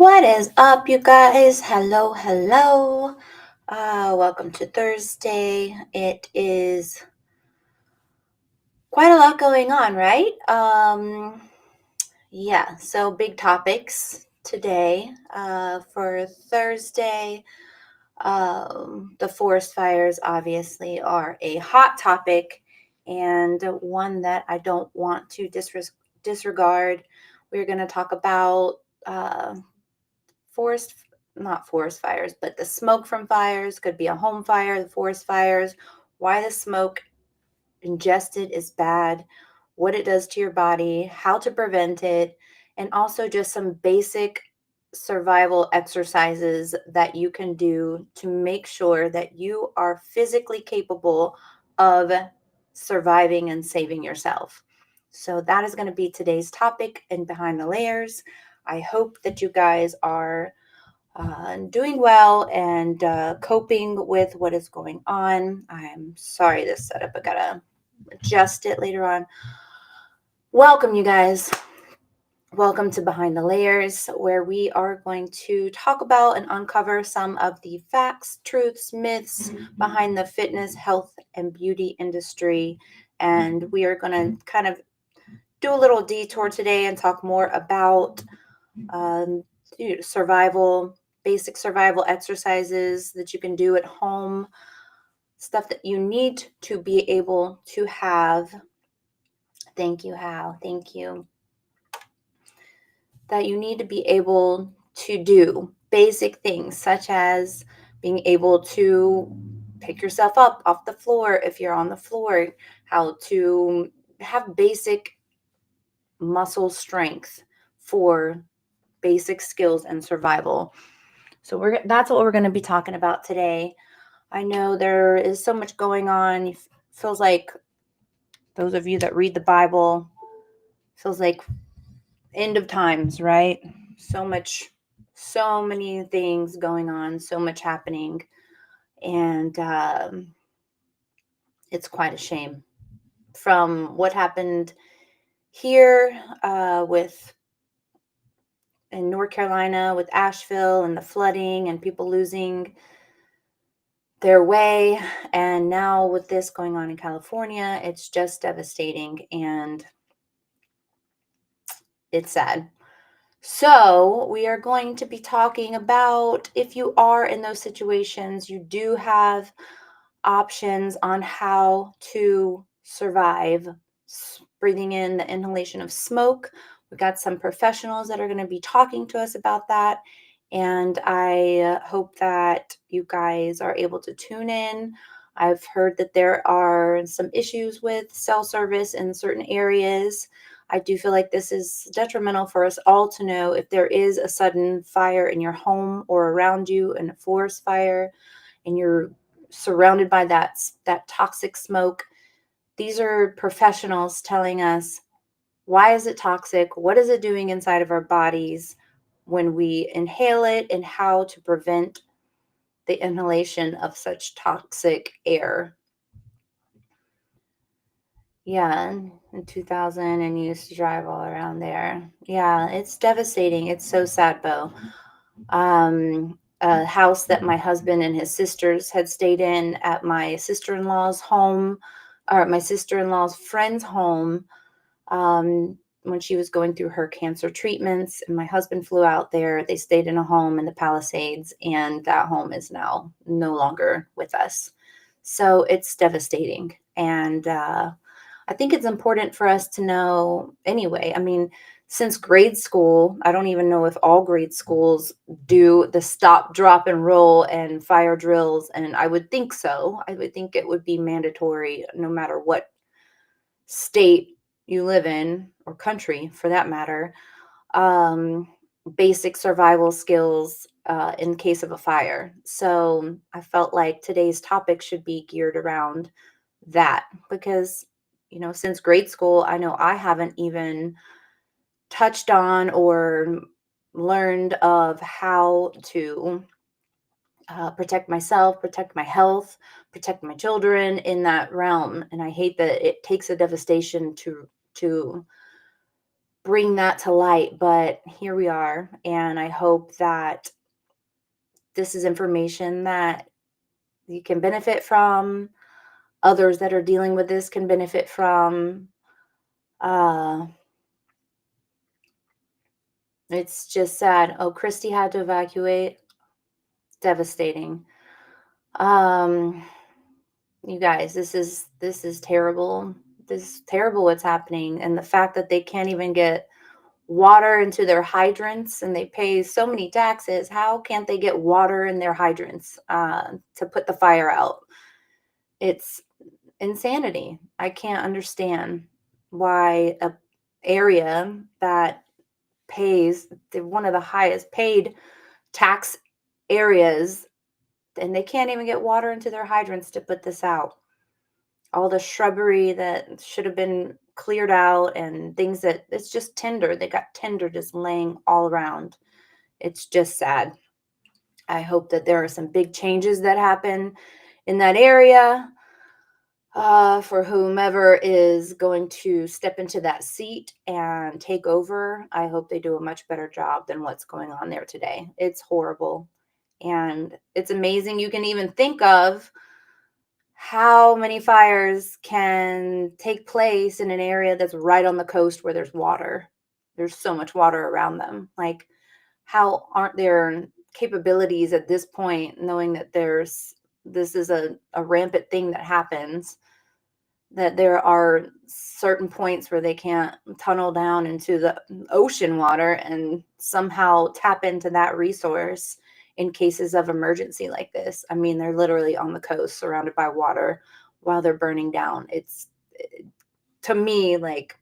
What is up, you guys? Hello, hello. Welcome to Thursday. It is quite a lot going on, right? Yeah, so big topics today. For Thursday, the forest fires obviously are a hot topic and one that I don't want to disregard. We're going to talk about forest not forest fires, but the smoke from fires could be a home fire, the forest fires, why the smoke ingested is bad, what it does to your body, how to prevent it, and also just some basic survival exercises that you can do to make sure that you are physically capable of surviving and saving yourself. So that is going to be today's topic in Behind the Layers. I hope that you guys are doing well and coping with what is going on. I'm sorry this setup, I gotta adjust it later on. Welcome, you guys. Welcome to Behind the Layers, where we are going to talk about and uncover some of the facts, truths, myths behind the fitness, health, and beauty industry. And we are going to kind of do a little detour today and talk more about um, survival, basic survival exercises that you can do at home, stuff that you need to be able to have. Thank you, Hal. Thank you. That you need to be able to do basic things such as being able to pick yourself up off the floor if you're on the floor, how to have basic muscle strength for basic skills and survival. So that's what we're going to be talking about today. I know there is so much going on. It feels like those of you that read the Bible, feels like end of times, right? So many things going on, so much happening. And it's quite a shame. From what happened here with in North Carolina with Asheville and the flooding and people losing their way, and now with this going on in California, it's just devastating and it's sad. So we are going to be talking about, if you are in those situations, you do have options on how to survive breathing in the inhalation of smoke. We've got some professionals that are going to be talking to us about that. And I hope that you guys are able to tune in. I've heard that there are some issues with cell service in certain areas. I do feel like this is detrimental for us all to know if there is a sudden fire in your home or around you, in a forest fire, and you're surrounded by that toxic smoke. These are professionals telling us, why is it toxic? What is it doing inside of our bodies when we inhale it, and how to prevent the inhalation of such toxic air. Yeah, in 2000, and you used to drive all around there. Yeah, it's devastating. It's so sad, Bo. A house that my husband and his sisters had stayed in at my sister-in-law's home, or my sister-in-law's friend's home, when she was going through her cancer treatments. And my husband flew out there. They stayed in a home in the Palisades, and that home is now no longer with us. So it's devastating. And I think it's important for us to know anyway. I mean, since grade school, I don't even know if all grade schools do the stop, drop, and roll and fire drills. And I would think so. I would think it would be mandatory no matter what state you live in, or country for that matter. Um, Basic survival skills in case of a fire. So I felt like today's topic should be geared around that, because since grade school, I know I haven't even touched on or learned of how to protect myself, protect my health, protect my children in that realm. And I hate that it takes a devastation to bring that to light, but here we are. And I hope that this is information that you can benefit from. Others that are dealing with this can benefit from. It's just sad. Oh, Christy had to evacuate. Devastating. You guys, this is terrible. This is terrible what's happening. And the fact that they can't even get water into their hydrants and they pay so many taxes. How can't they get water in their hydrants to put the fire out? It's insanity. I can't understand why a area that pays one of the highest paid tax areas, and they can't even get water into their hydrants to put this out. All the shrubbery that should have been cleared out and things that it's just tinder. They got tinder just laying all around. It's just sad. I hope that there are some big changes that happen in that area for whomever is going to step into that seat and take over. I hope they do a much better job than what's going on there today. It's horrible. And it's amazing you can even think of how many fires can take place in an area that's right on the coast where there's water. There's so much water around them. Like, how aren't there capabilities at this point, knowing that this is a rampant thing that happens, that there are certain points where they can't tunnel down into the ocean water and somehow tap into that resource in cases of emergency like this. I mean, they're literally on the coast surrounded by water while they're burning down. It's, to me, like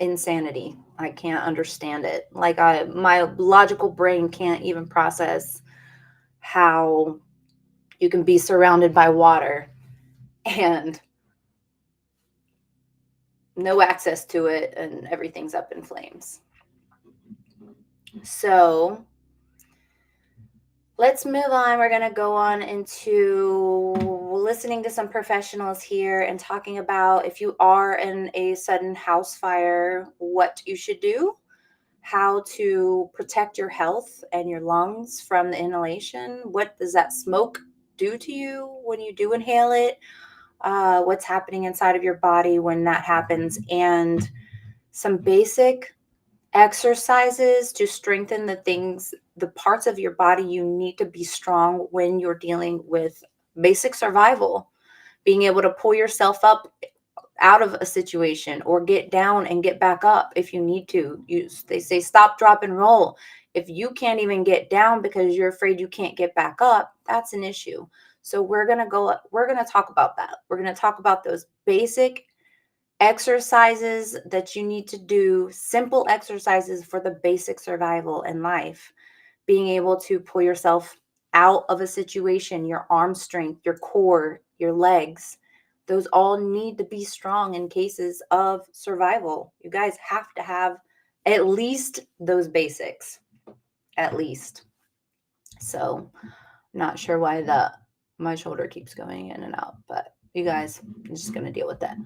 insanity. I can't understand it. Like, my logical brain can't even process how you can be surrounded by water and no access to it and everything's up in flames. So let's move on. We're going to go on into listening to some professionals here and talking about if you are in a sudden house fire, what you should do, how to protect your health and your lungs from the inhalation. What does that smoke do to you when you do inhale it? What's happening inside of your body when that happens, and some basic exercises to strengthen the parts of your body you need to be strong when you're dealing with basic survival, being able to pull yourself up out of a situation or get down and get back up if you need to. They say stop, drop, and roll. If you can't even get down because you're afraid you can't get back up, that's an issue. So we're going to talk about that. We're going to talk about those basic exercises that you need to do, simple exercises for the basic survival in life, being able to pull yourself out of a situation, your arm strength, your core, your legs, those all need to be strong in cases of survival. You guys have to have at least those basics, at least. So not sure why my shoulder keeps going in and out, but you guys, I'm just going to deal with that.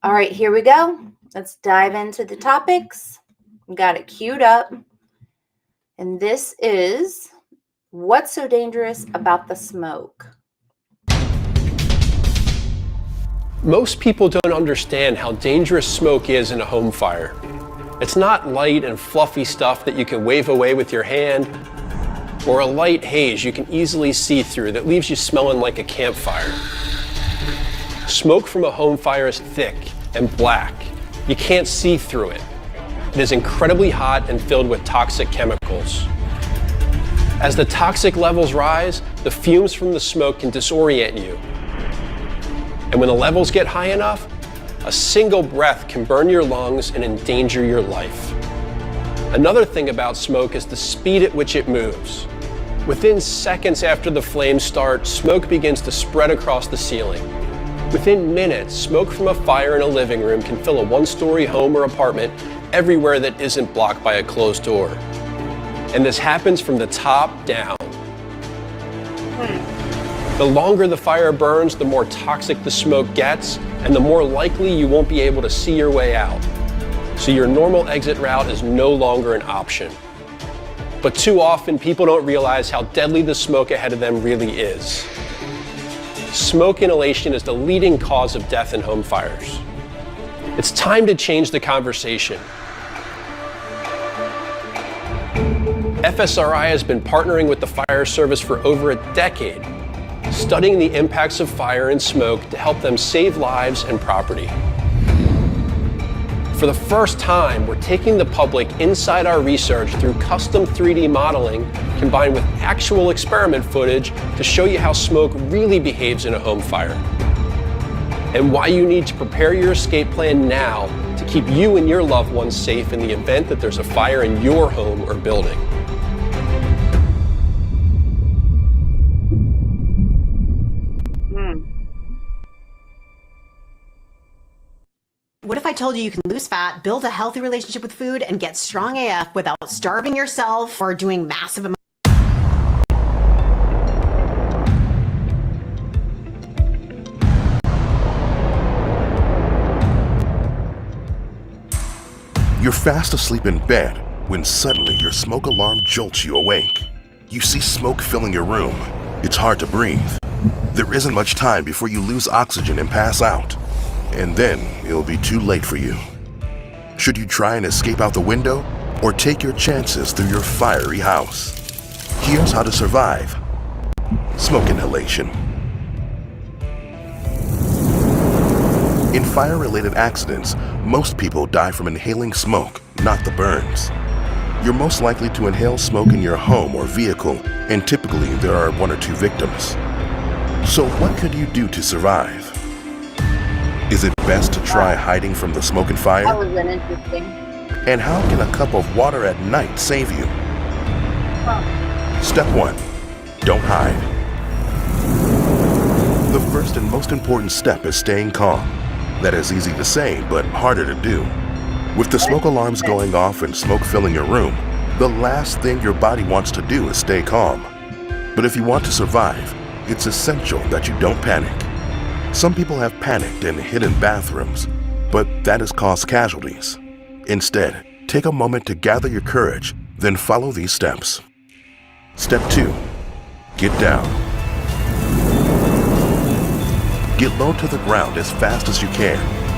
All right, here we go. Let's dive into the topics. We got it queued up. And this is what's so dangerous about the smoke? Most people don't understand how dangerous smoke is in a home fire. It's not light and fluffy stuff that you can wave away with your hand, or a light haze you can easily see through that leaves you smelling like a campfire. Smoke from a home fire is thick and black. You can't see through it. It is incredibly hot and filled with toxic chemicals. As the toxic levels rise, the fumes from the smoke can disorient you. And when the levels get high enough, a single breath can burn your lungs and endanger your life. Another thing about smoke is the speed at which it moves. Within seconds after the flames start, smoke begins to spread across the ceiling. Within minutes, smoke from a fire in a living room can fill a one-story home or apartment everywhere that isn't blocked by a closed door. And this happens from the top down. The longer the fire burns, the more toxic the smoke gets, and the more likely you won't be able to see your way out. so your normal exit route is no longer an option. But too often, people don't realize how deadly the smoke ahead of them really is. Smoke inhalation is the leading cause of death in home fires. It's time to change the conversation. FSRI has been partnering with the fire service for over a decade, studying the impacts of fire and smoke to help them save lives and property. For the first time, we're taking the public inside our research through custom 3D modeling combined with actual experiment footage to show you how smoke really behaves in a home fire, and why you need to prepare your escape plan now to keep you and your loved ones safe in the event that there's a fire in your home or building. What if I told you you can lose fat, build a healthy relationship with food, and get strong AF without starving yourself or doing massive amounts? You're fast asleep in bed when suddenly your smoke alarm jolts you awake. You see smoke filling your room. It's hard to breathe. There isn't much time before you lose oxygen and pass out. And then it'll be too late for you. Should you try and escape out the window or take your chances through your fiery house? Here's how to survive. Smoke inhalation. In fire-related accidents, most people die from inhaling smoke, not the burns. You're most likely to inhale smoke in your home or vehicle, and typically there are 1 or 2 victims. So what could you do to survive? Is it best to try hiding from the smoke and fire? That was an interesting. And how can a cup of water at night save you? Step 1. Don't hide. The first and most important step is staying calm. That is easy to say, but harder to do. With the smoke alarms going off and smoke filling your room, the last thing your body wants to do is stay calm. But if you want to survive, it's essential that you don't panic. Some people have panicked and hidden bathrooms, but that has caused casualties. Instead, take a moment to gather your courage, then follow these steps. Step 2. Get down. Get low to the ground as fast as you can.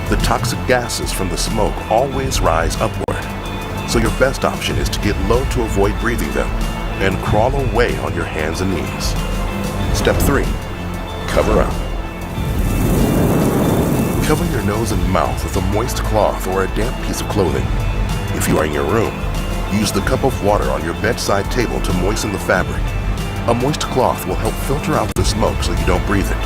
The toxic gases from the smoke always rise upward, so your best option is to get low to avoid breathing them, and crawl away on your hands and knees. Step 3. Cover up. Cover your nose and mouth with a moist cloth or a damp piece of clothing. If you are in your room, use the cup of water on your bedside table to moisten the fabric. A moist cloth will help filter out the smoke so you don't breathe it.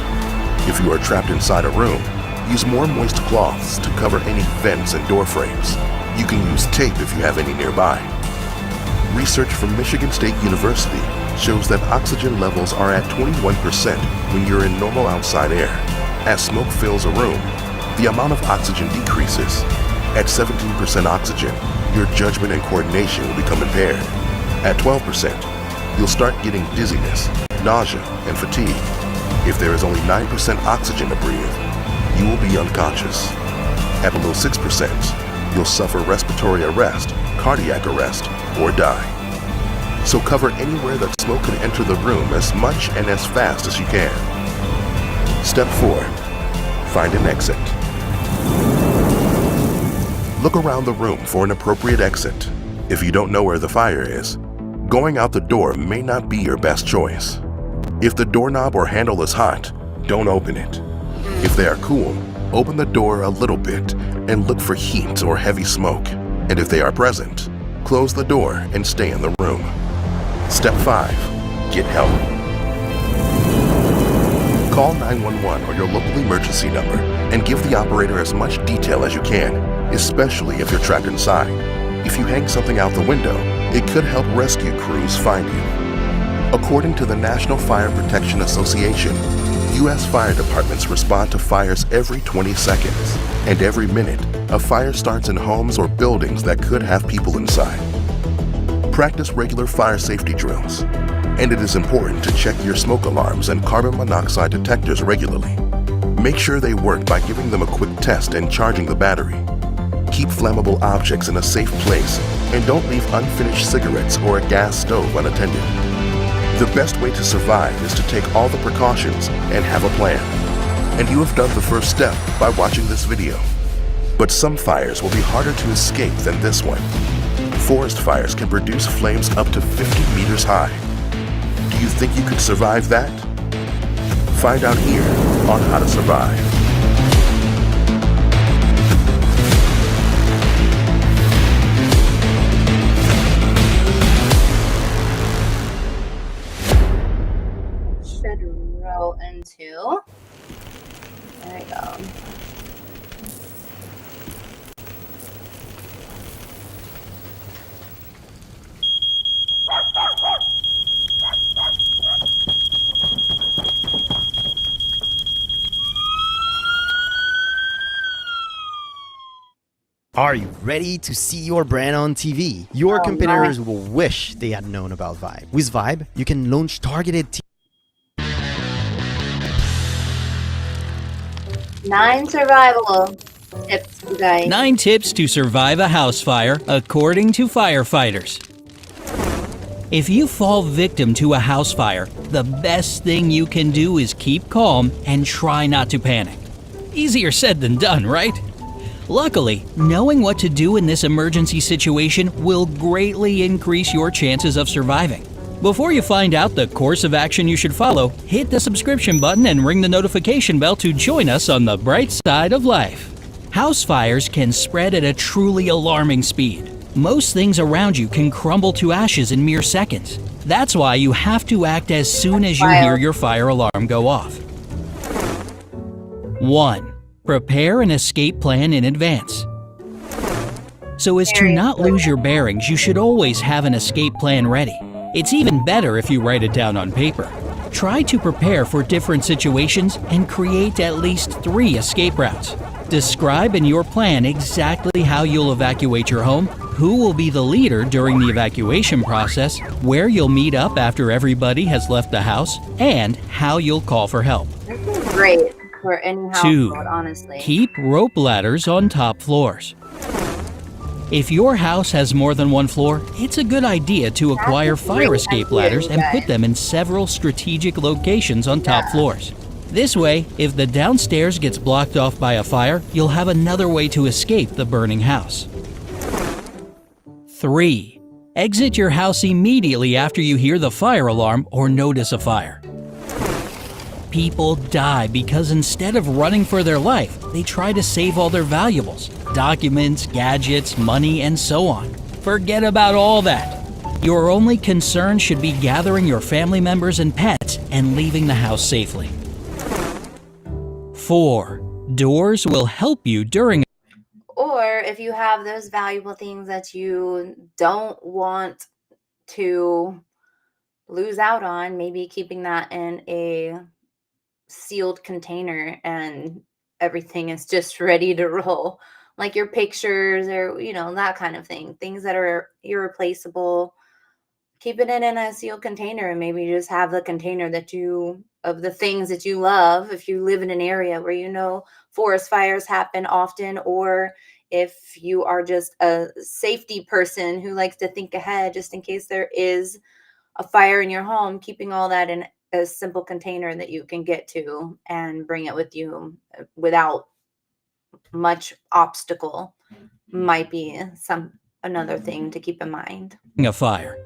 If you are trapped inside a room, use more moist cloths to cover any vents and door frames. You can use tape if you have any nearby. Research from Michigan State University shows that oxygen levels are at 21% when you're in normal outside air. As smoke fills a room, the amount of oxygen decreases. At 17% oxygen, your judgment and coordination will become impaired. At 12%, you'll start getting dizziness, nausea, and fatigue. If there is only 9% oxygen to breathe, you will be unconscious. At below 6%, you'll suffer respiratory arrest, cardiac arrest, or die. So cover anywhere that smoke can enter the room as much and as fast as you can. Step 4. Find an exit. Look around the room for an appropriate exit. If you don't know where the fire is, going out the door may not be your best choice. If the doorknob or handle is hot, don't open it. If they are cool, open the door a little bit and look for heat or heavy smoke. And if they are present, close the door and stay in the room. Step 5. Get help. Call 911 or your local emergency number and give the operator as much detail as you can, especially if you're trapped inside. If you hang something out the window, it could help rescue crews find you. According to the National Fire Protection Association, U.S. fire departments respond to fires every 20 seconds, and every minute, a fire starts in homes or buildings that could have people inside. Practice regular fire safety drills, and it is important to check your smoke alarms and carbon monoxide detectors regularly. Make sure they work by giving them a quick test and charging the battery. Keep flammable objects in a safe place, and don't leave unfinished cigarettes or a gas stove unattended. The best way to survive is to take all the precautions and have a plan. And you have done the first step by watching this video. But some fires will be harder to escape than this one. Forest fires can produce flames up to 50 meters high. Do you think you could survive that? Find out here on How to Survive. Should roll into. There we go. Are you ready to see your brand on TV? Your competitors will wish they had known about Vibe. With Vibe, you can launch targeted 9 survival tips, you guys. 9 tips to survive a house fire, according to firefighters. If you fall victim to a house fire, the best thing you can do is keep calm and try not to panic. Easier said than done, right? Luckily, knowing what to do in this emergency situation will greatly increase your chances of surviving. Before you find out the course of action you should follow, hit the subscription button and ring the notification bell to join us on the bright side of life. House fires can spread at a truly alarming speed. Most things around you can crumble to ashes in mere seconds. That's why you have to act as soon as you hear your fire alarm go off. 1. Prepare an escape plan in advance. So as to not lose your bearings, you should always have an escape plan ready. It's even better if you write it down on paper. Try to prepare for different situations and create at least 3 escape routes. Describe in your plan exactly how you'll evacuate your home, who will be the leader during the evacuation process, where you'll meet up after everybody has left the house, and how you'll call for help. This is great for any 2. household, honestly. Keep rope ladders on top floors. If your house has more than one floor, it's a good idea to acquire a fire great escape idea, ladders you and guys. put them in several strategic locations on top floors. This way, if the downstairs gets blocked off by a fire, you'll have another way to escape the burning house. 3. Exit your house immediately after you hear the fire alarm or notice a fire. People die because instead of running for their life, they try to save all their valuables, documents, gadgets, money, and so on. Forget about all that. Your only concern should be gathering your family members and pets and leaving the house safely. 4. Doors will help you during Or if you have those valuable things that you don't want to lose out on, maybe keeping that in a sealed container and everything is just ready to roll, like your pictures or that kind of thing, things that are irreplaceable. Keeping it in a sealed container, and maybe just have the container of the things that you love. If you live in an area where forest fires happen often, or if you are just a safety person who likes to think ahead just in case there is a fire in your home, keeping all that in a simple container that you can get to and bring it with you without much obstacle might be another thing to keep in mind. a fire.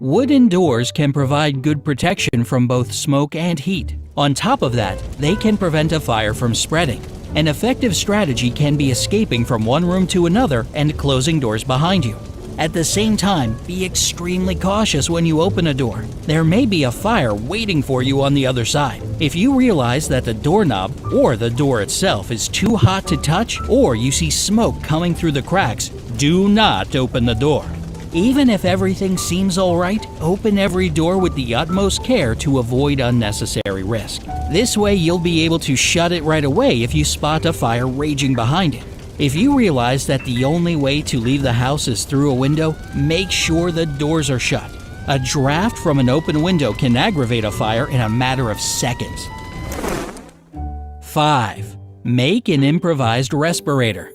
Wooden doors can provide good protection from both smoke and heat. On top of that, they can prevent a fire from spreading. An effective strategy can be escaping from one room to another and closing doors behind you. At the same time, be extremely cautious when you open a door. There may be a fire waiting for you on the other side. If you realize that the doorknob or the door itself is too hot to touch, or you see smoke coming through the cracks, do not open the door. Even if everything seems alright, open every door with the utmost care to avoid unnecessary risk. This way you'll be able to shut it right away if you spot a fire raging behind it. If you realize that the only way to leave the house is through a window, make sure the doors are shut. A draft from an open window can aggravate a fire in a matter of seconds. 5. Make an improvised respirator.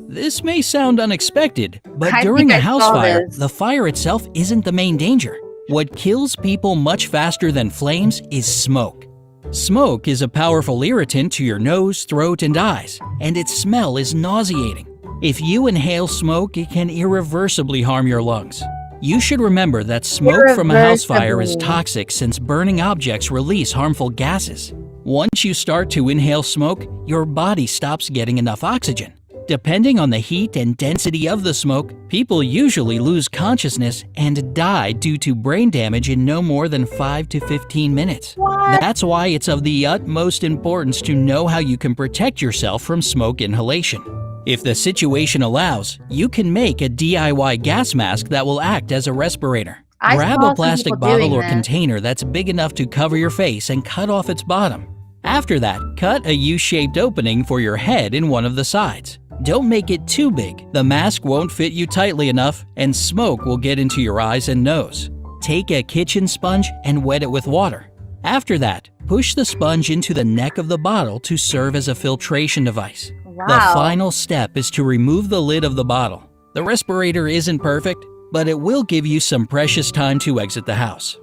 This may sound unexpected, but I during think a I house saw fire, this. the fire itself isn't the main danger. What kills people much faster than flames is smoke. Smoke is a powerful irritant to your nose, throat, and eyes, and its smell is nauseating. If you inhale smoke, it can irreversibly harm your lungs. You should remember that smoke from a house fire is Irreversibly. toxic since burning objects release harmful gases. Once you start to inhale smoke, your body stops getting enough oxygen. Depending on the heat and density of the smoke, people usually lose consciousness and die due to brain damage in no more than 5 to 15 minutes. That's why it's of the utmost importance to know how you can protect yourself from smoke inhalation. If the situation allows, you can make a DIY gas mask that will act as a respirator. I Grab saw a some plastic people bottle doing or this. container that's big enough to cover your face and cut off its bottom. After that, cut a U-shaped opening for your head in one of the sides. Don't make it too big. The mask won't fit you tightly enough, and smoke will get into your eyes and nose. Take a kitchen sponge and wet it with water. After that, push the sponge into the neck of the bottle to serve as a filtration device. The Wow. final step is to remove the lid of the bottle. The respirator isn't perfect, but it will give you some precious time to exit the house.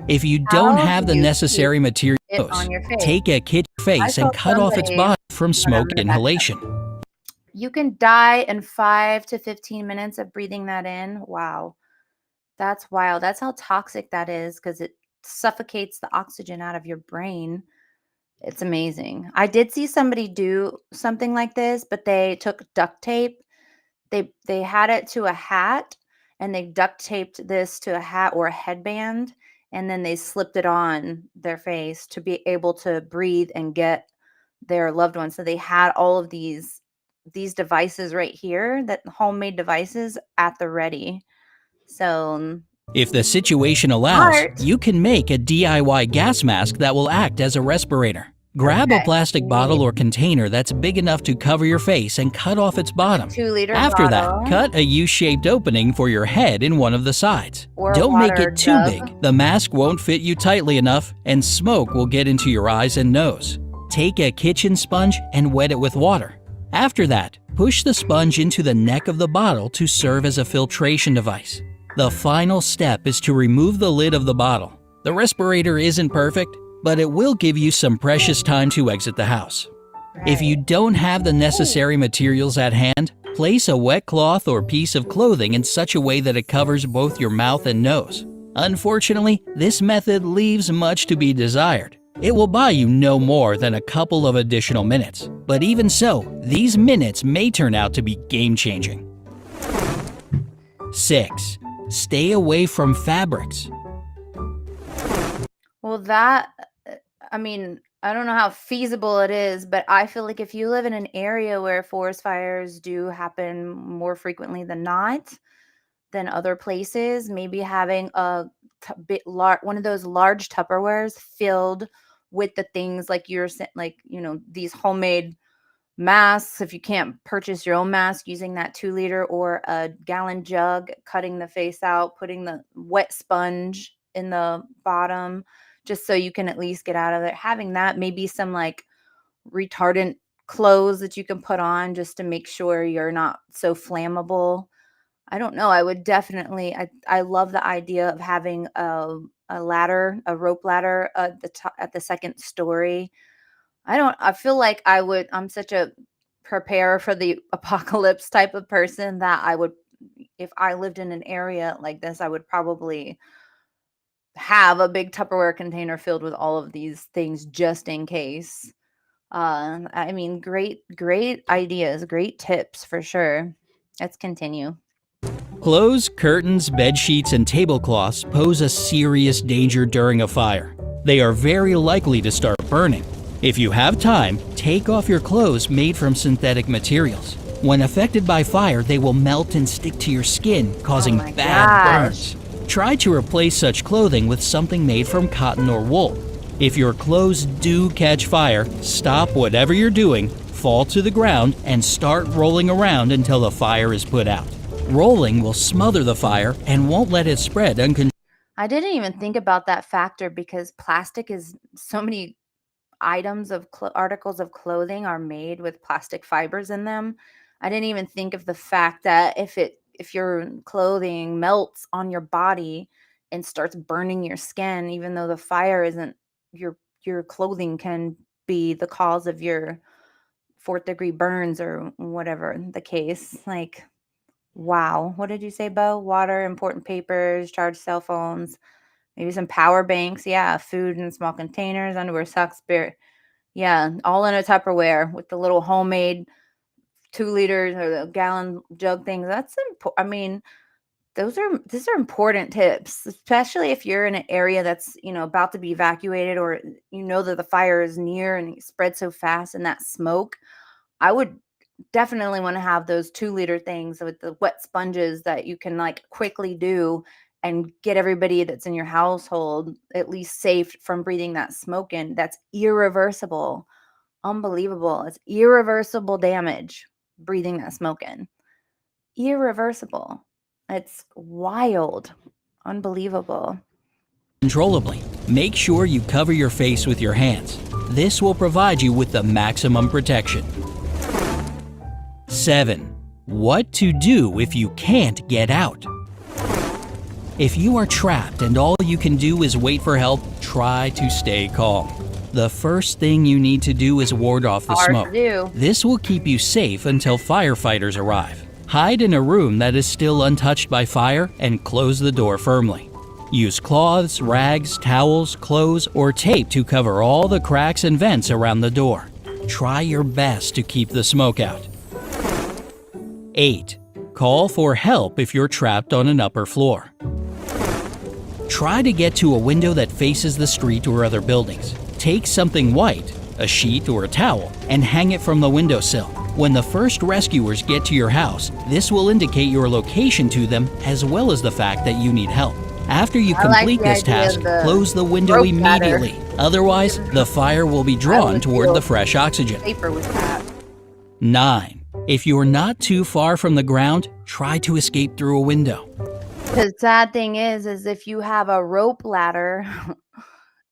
If you don't How have do the you necessary it materials, on your face? take a kitchen face saw and cut off its somebody- bottom from smoke Whatever, back up. inhalation. You can die in 5 to 15 minutes of breathing that in. Wow. That's wild. That's how toxic that is because it suffocates the oxygen out of your brain. It's amazing. I did see somebody do something like this, but they took duct tape. They had it to a hat and they duct taped this to a hat or a headband and then they slipped it on their face to be able to breathe and get their loved ones. So they had all of these devices right here, that homemade devices at the ready. So If the situation allows, Smart. you can make a DIY gas mask that will act as a respirator. Grab a Okay. plastic bottle or container that's big enough to cover your face and cut off its bottom. 2-liter After bottle. that, cut a U-shaped opening for your head in one of the sides. Or a Don't make water it too jug. big. The mask won't fit you tightly enough, and smoke will get into your eyes and nose. Take a kitchen sponge and wet it with water. After that, push the sponge into the neck of the bottle to serve as a filtration device. The final step is to remove the lid of the bottle. The respirator isn't perfect, but it will give you some precious time to exit the house. If you don't have the necessary materials at hand, place a wet cloth or piece of clothing in such a way that it covers both your mouth and nose. Unfortunately, this method leaves much to be desired. It will buy you no more than a couple of additional minutes, but even so, these minutes may turn out to be game-changing. 6. Stay away from fabrics. Well, that, I mean, I don't know how feasible it is, but I feel like if you live in an area where forest fires do happen more frequently than not, than other places, maybe having a one of those large Tupperwares filled with the things like you're saying, like, you know, these homemade masks. If you can't purchase your own mask, using that 2-liter or a gallon jug, cutting the face out, putting the wet sponge in the bottom, just so you can at least get out of it. Having that, maybe some like retardant clothes that you can put on just to make sure you're not so flammable. I don't know. I would definitely, I love the idea of having a ladder, a rope ladder at the top, at the second story. I feel like I'm such a prepare for the apocalypse type of person that if I lived in an area like this, I would probably have a big Tupperware container filled with all of these things just in case. I mean, great ideas, great tips for sure. Let's continue. Clothes, curtains, bed sheets, and tablecloths pose a serious danger during a fire. They are very likely to start burning. If you have time, take off your clothes made from synthetic materials. When affected by fire, they will melt and stick to your skin, causing my bad gosh. burns. Try to replace such clothing with something made from cotton or wool. If your clothes do catch fire, stop whatever you're doing, fall to the ground, and start rolling around until the fire is put out. Rolling will smother the fire and won't let it spread uncontrollably. I didn't even think about that factor because plastic is so many items of articles of clothing are made with plastic fibers in them. I didn't even think of the fact that if your clothing melts on your body and starts burning your skin, even though the fire isn't your clothing can be the cause of your fourth degree burns or whatever the case. Like, wow. What did you say, Bo? Water, important papers, charged cell phones, maybe some power banks. Yeah, food in small containers, underwear, socks, spirit. Yeah, all in a Tupperware with the little homemade 2 liters or the gallon jug things. That's important. I mean, these are important tips, especially if you're in an area that's, about to be evacuated, or that the fire is near and it spreads so fast, and that smoke. I would definitely want to have those 2-liter things with the wet sponges that you can like quickly do and get everybody that's in your household at least safe from breathing that smoke in. That's irreversible. Unbelievable. It's irreversible damage breathing that smoke in. Irreversible. It's wild. Unbelievable. Controllably. Make sure you cover your face with your hands. This will provide you with the maximum protection. 7. What to do if you can't get out. If you are trapped and all you can do is wait for help, try to stay calm. The first thing you need to do is ward off the Hard smoke. to do. This will keep you safe until firefighters arrive. Hide in a room that is still untouched by fire and close the door firmly. Use cloths, rags, towels, clothes, or tape to cover all the cracks and vents around the door. Try your best to keep the smoke out. 8. Call for help if you're trapped on an upper floor. Try to get to a window that faces the street or other buildings. Take something white, a sheet or a towel, and hang it from the windowsill. When the first rescuers get to your house, this will indicate your location to them as well as the fact that you need help. After you I like complete the this idea task, of the close the window rope ladder. immediately. Otherwise, the fire will be drawn would toward feel the fresh oxygen. Safer with that. 9. If you're not too far from the ground, try to escape through a window. The sad thing is if you have a rope ladder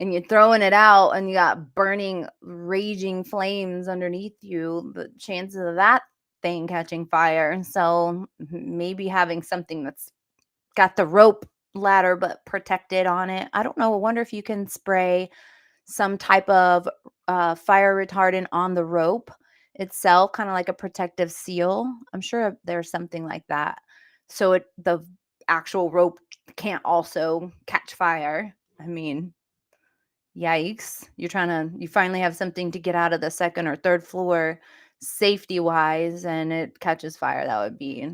and you're throwing it out and you got burning, raging flames underneath you, the chances of that thing catching fire. So maybe having something that's got the rope ladder but protected on it. I don't know. I wonder if you can spray some type of fire retardant on the rope itself, kind of like a protective seal. I'm sure there's something like that. So the actual rope can't also catch fire. I mean, yikes. You finally have something to get out of the second or third floor safety wise, and it catches fire. That would be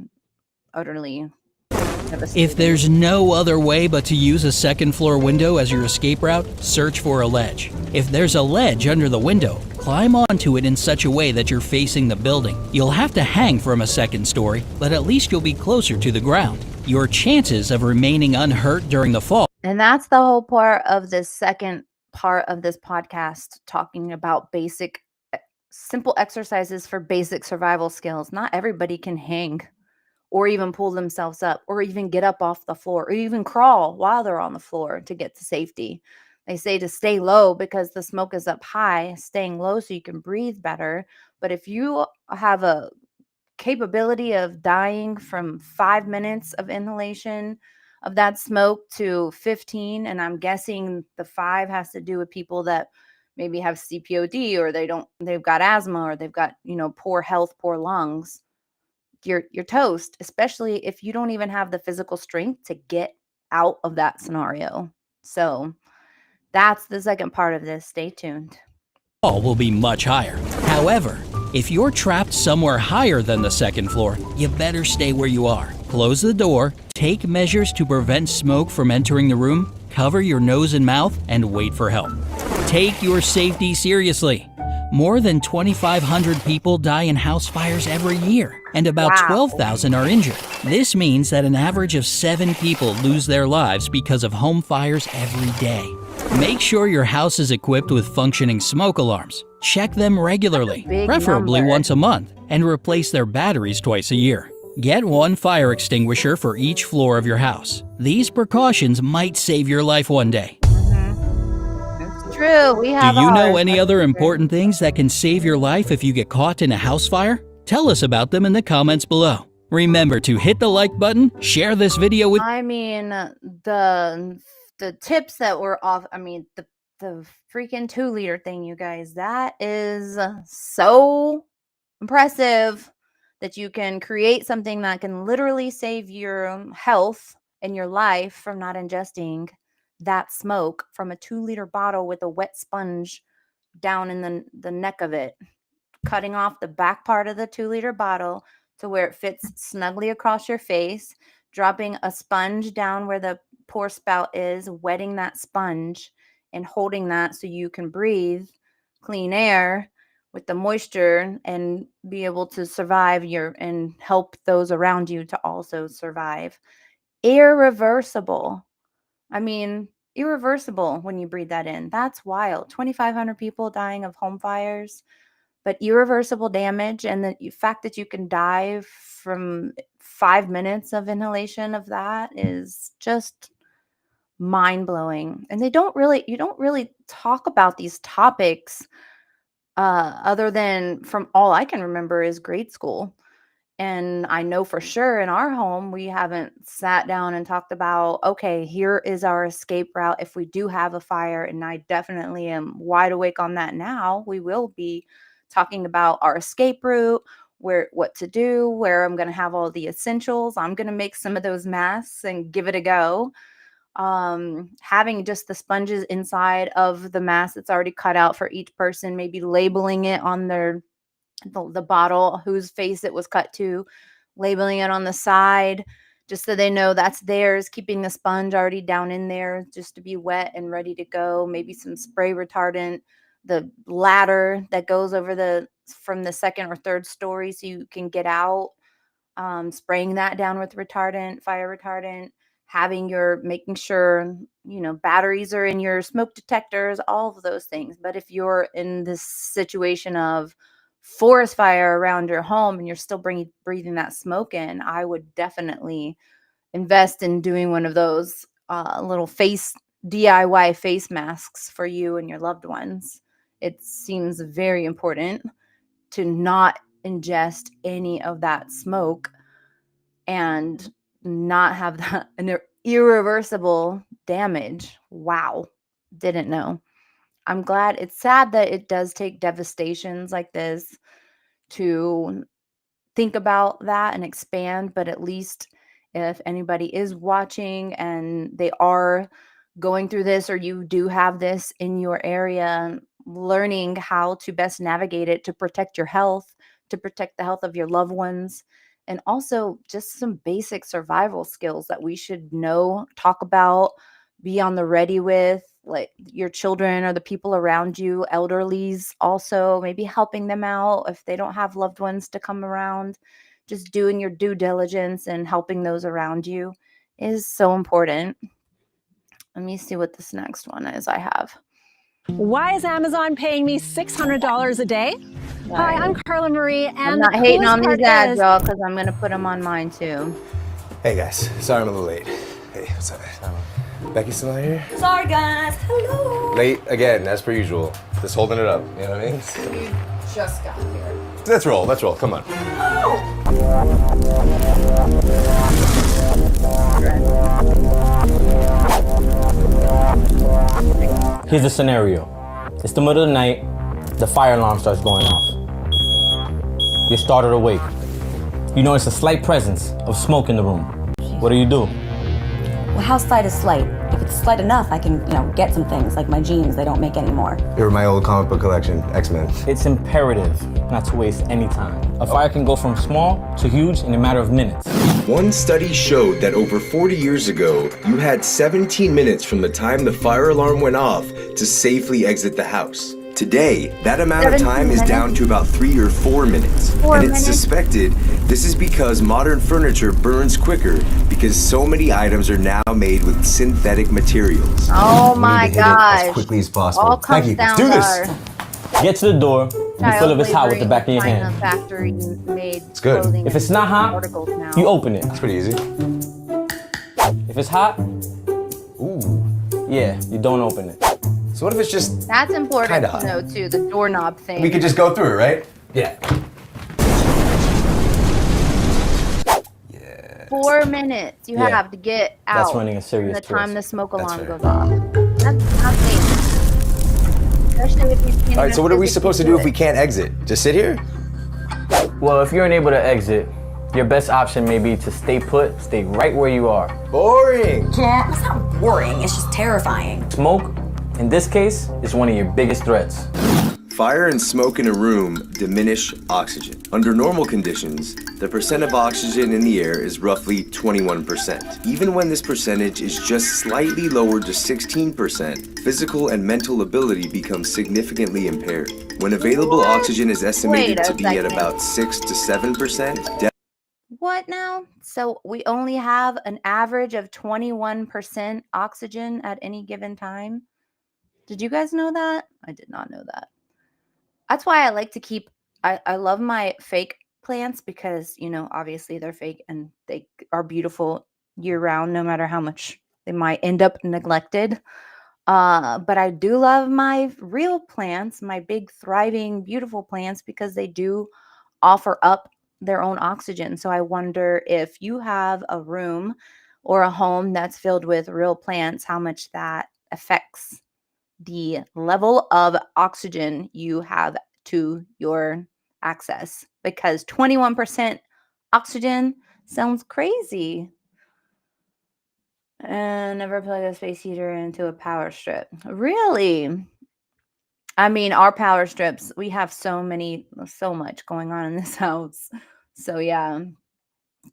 utterly devastating. If there's no other way but to use a second floor window as your escape route, search for a ledge. If there's a ledge under the window, climb onto it in such a way that you're facing the building. You'll have to hang from a second story, but at least you'll be closer to the ground. Your chances of remaining unhurt during the fall. And that's the whole part of this second part of this podcast, talking about simple exercises for basic survival skills. Not everybody can hang or even pull themselves up or even get up off the floor or even crawl while they're on the floor to get to safety. They say to stay low because the smoke is up high, staying low so you can breathe better. But if you have a capability of dying from 5 minutes of inhalation of that smoke to 15, and I'm guessing the 5 has to do with people that maybe have CPOD or they've got asthma or they've got, poor health, poor lungs, you're toast, especially if you don't even have the physical strength to get out of that scenario. So that's the second part of this. Stay tuned. Fall will be much higher. However, if you're trapped somewhere higher than the second floor, you better stay where you are. Close the door, take measures to prevent smoke from entering the room, cover your nose and mouth, and wait for help. Take your safety seriously. More than 2,500 people die in house fires every year, and about Wow. 12,000 are injured. This means that an average of 7 people lose their lives because of home fires every day. Make sure your house is equipped with functioning smoke alarms. Check them regularly, big preferably number. once a month, and replace their batteries twice a year. Get one fire extinguisher for each floor of your house. These precautions might save your life one day. It's true. We have Do you know ours. any That's other true. important things that can save your life if you get caught in a house fire? Tell us about them in the comments below. Remember to hit the like button, share this video with I mean, the tips that were off. I mean, the freaking 2-liter thing, you guys. That is so impressive that you can create something that can literally save your health and your life from not ingesting that smoke from a 2-liter bottle with a wet sponge down in the neck of it, cutting off the back part of the 2-liter bottle to where it fits snugly across your face, dropping a sponge down where the pour spout is, wetting that sponge and holding that so you can breathe clean air with the moisture and be able to survive and help those around you to also survive. Irreversible. I mean, irreversible when you breathe that in. That's wild. 2,500 people dying of home fires, but irreversible damage. And the fact that you can die from 5 minutes of inhalation of that is just mind blowing. And you don't really talk about these topics other than from all I can remember is grade school. And I know for sure in our home, we haven't sat down and talked about, okay, here is our escape route if we do have a fire. And I definitely am wide awake on that now. We will be talking about our escape route, what to do, where I'm going to have all the essentials. I'm going to make some of those masks and give it a go. Having just the sponges inside of the mask that's already cut out for each person, maybe labeling it on the bottle whose face it was cut to, labeling it on the side just so they know that's theirs, keeping the sponge already down in there just to be wet and ready to go, maybe some spray retardant, the ladder that goes over from the second or third story so you can get out, spraying that down with retardant, fire retardant, making sure, batteries are in your smoke detectors, all of those things. But if you're in this situation of forest fire around your home and you're still breathing that smoke in, I would definitely invest in doing one of those little DIY face masks for you and your loved ones. It seems very important to not ingest any of that smoke and not have that an irreversible damage. Wow. Didn't know. I'm glad. It's sad that it does take devastations like this to think about that and expand, but at least if anybody is watching and they are going through this, or you do have this in your area, learning how to best navigate it to protect your health, to protect the health of your loved ones, and also just some basic survival skills that we should know, talk about, be on the ready with, like your children or the people around you, elderlies also, maybe helping them out if they don't have loved ones to come around. Just doing your due diligence and helping those around you is so important. Let me see what this next one is I have. Why is Amazon paying me $600 a day? Hi, I'm Carla Marie, and I'm not hating on these ads, y'all, because I'm going to put them on mine too. Hey guys, sorry I'm a little late. Hey, what's up? Becky still not here? Sorry guys, hello. Late again, as per usual. Just holding it up, you know what I mean? You just got here. Let's roll, come on. Here's the scenario. It's the middle of the night, the fire alarm starts going off. You're startled awake. You notice a slight presence of smoke in the room. What do? Well, how slight is slight? If it's slight enough, I can, get some things like my jeans they don't make anymore. They were my old comic book collection, X-Men. It's imperative not to waste any time. A fire can go from small to huge in a matter of minutes. One study showed that over 40 years ago, you had 17 minutes from the time the fire alarm went off to safely exit the house. Today, that amount of time is down to about 3 or 4 minutes. And it's suspected this is because modern furniture burns quicker because so many items are now made with synthetic materials. Oh my gosh. As quickly as possible. All comes down do to this. Get to the door, you feel if it's hot with the back of your hand. It's good. If it's not hot, you open it. It's pretty easy. If it's hot, Ooh. yeah, you don't open it. So So what if it's just That's important kinda to hot? know too, the doorknob thing. We could just go through it, right? Yeah. 4 minutes you Yeah. have to get out. That's running a from serious the time risk. the smoke That's alarm fair. goes off. That's not safe. Especially if you can't All right, even so what are we physically supposed to do do if we it. can't exit? Just sit here? Well, if you're unable to exit, your best option may be to stay put, stay right where you are. Boring. Yeah, it's not boring, it's just terrifying. Smoke, in this case, is one of your biggest threats. Fire and smoke in a room diminish oxygen. Under normal conditions, the percent of oxygen in the air is roughly 21%. Even when this percentage is just slightly lowered to 16%, physical and mental ability becomes significantly impaired. When available oxygen is estimated Wait a to be at second. about 6 to 7%, What now? So we only have an average of 21% oxygen at any given time? Did you guys know that? I did not know that. That's why I like to keep I love my fake plants because, obviously they're fake and they are beautiful year round no matter how much they might end up neglected. But I do love my real plants, my big thriving beautiful plants because they do offer up their own oxygen. So I wonder if you have a room or a home that's filled with real plants, how much that affects the level of oxygen you have to your access, because 21% oxygen sounds crazy. And never plug a space heater into a power strip. Really? I mean, our power strips, we have so much going on in this house. So yeah,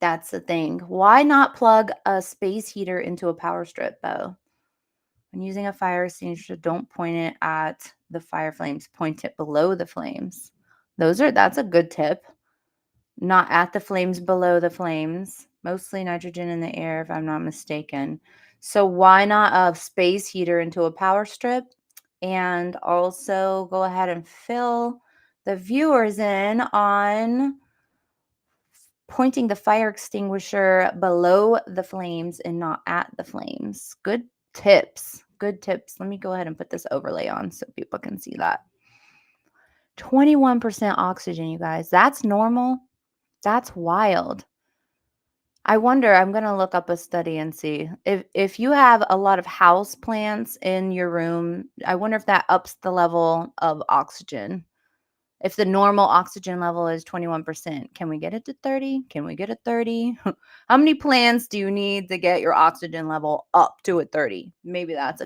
that's the thing. Why not plug a space heater into a power strip though? When using a fire extinguisher, don't point it at the fire flames. Point it below the flames. That's a good tip. Not at the flames, below the flames. Mostly nitrogen in the air, if I'm not mistaken. So why not a space heater into a power strip? And also go ahead and fill the viewers in on pointing the fire extinguisher below the flames and not at the flames. Good tips. Good tips. Let me go ahead and put this overlay on so people can see that. 21% oxygen, you guys. That's normal. That's wild. I wonder, I'm going to look up a study and see if you have a lot of house plants in your room, I wonder if that ups the level of oxygen. If the normal oxygen level is 21%, can we get it to 30? Can we get it 30? How many plants do you need to get your oxygen level up to a 30? Maybe that's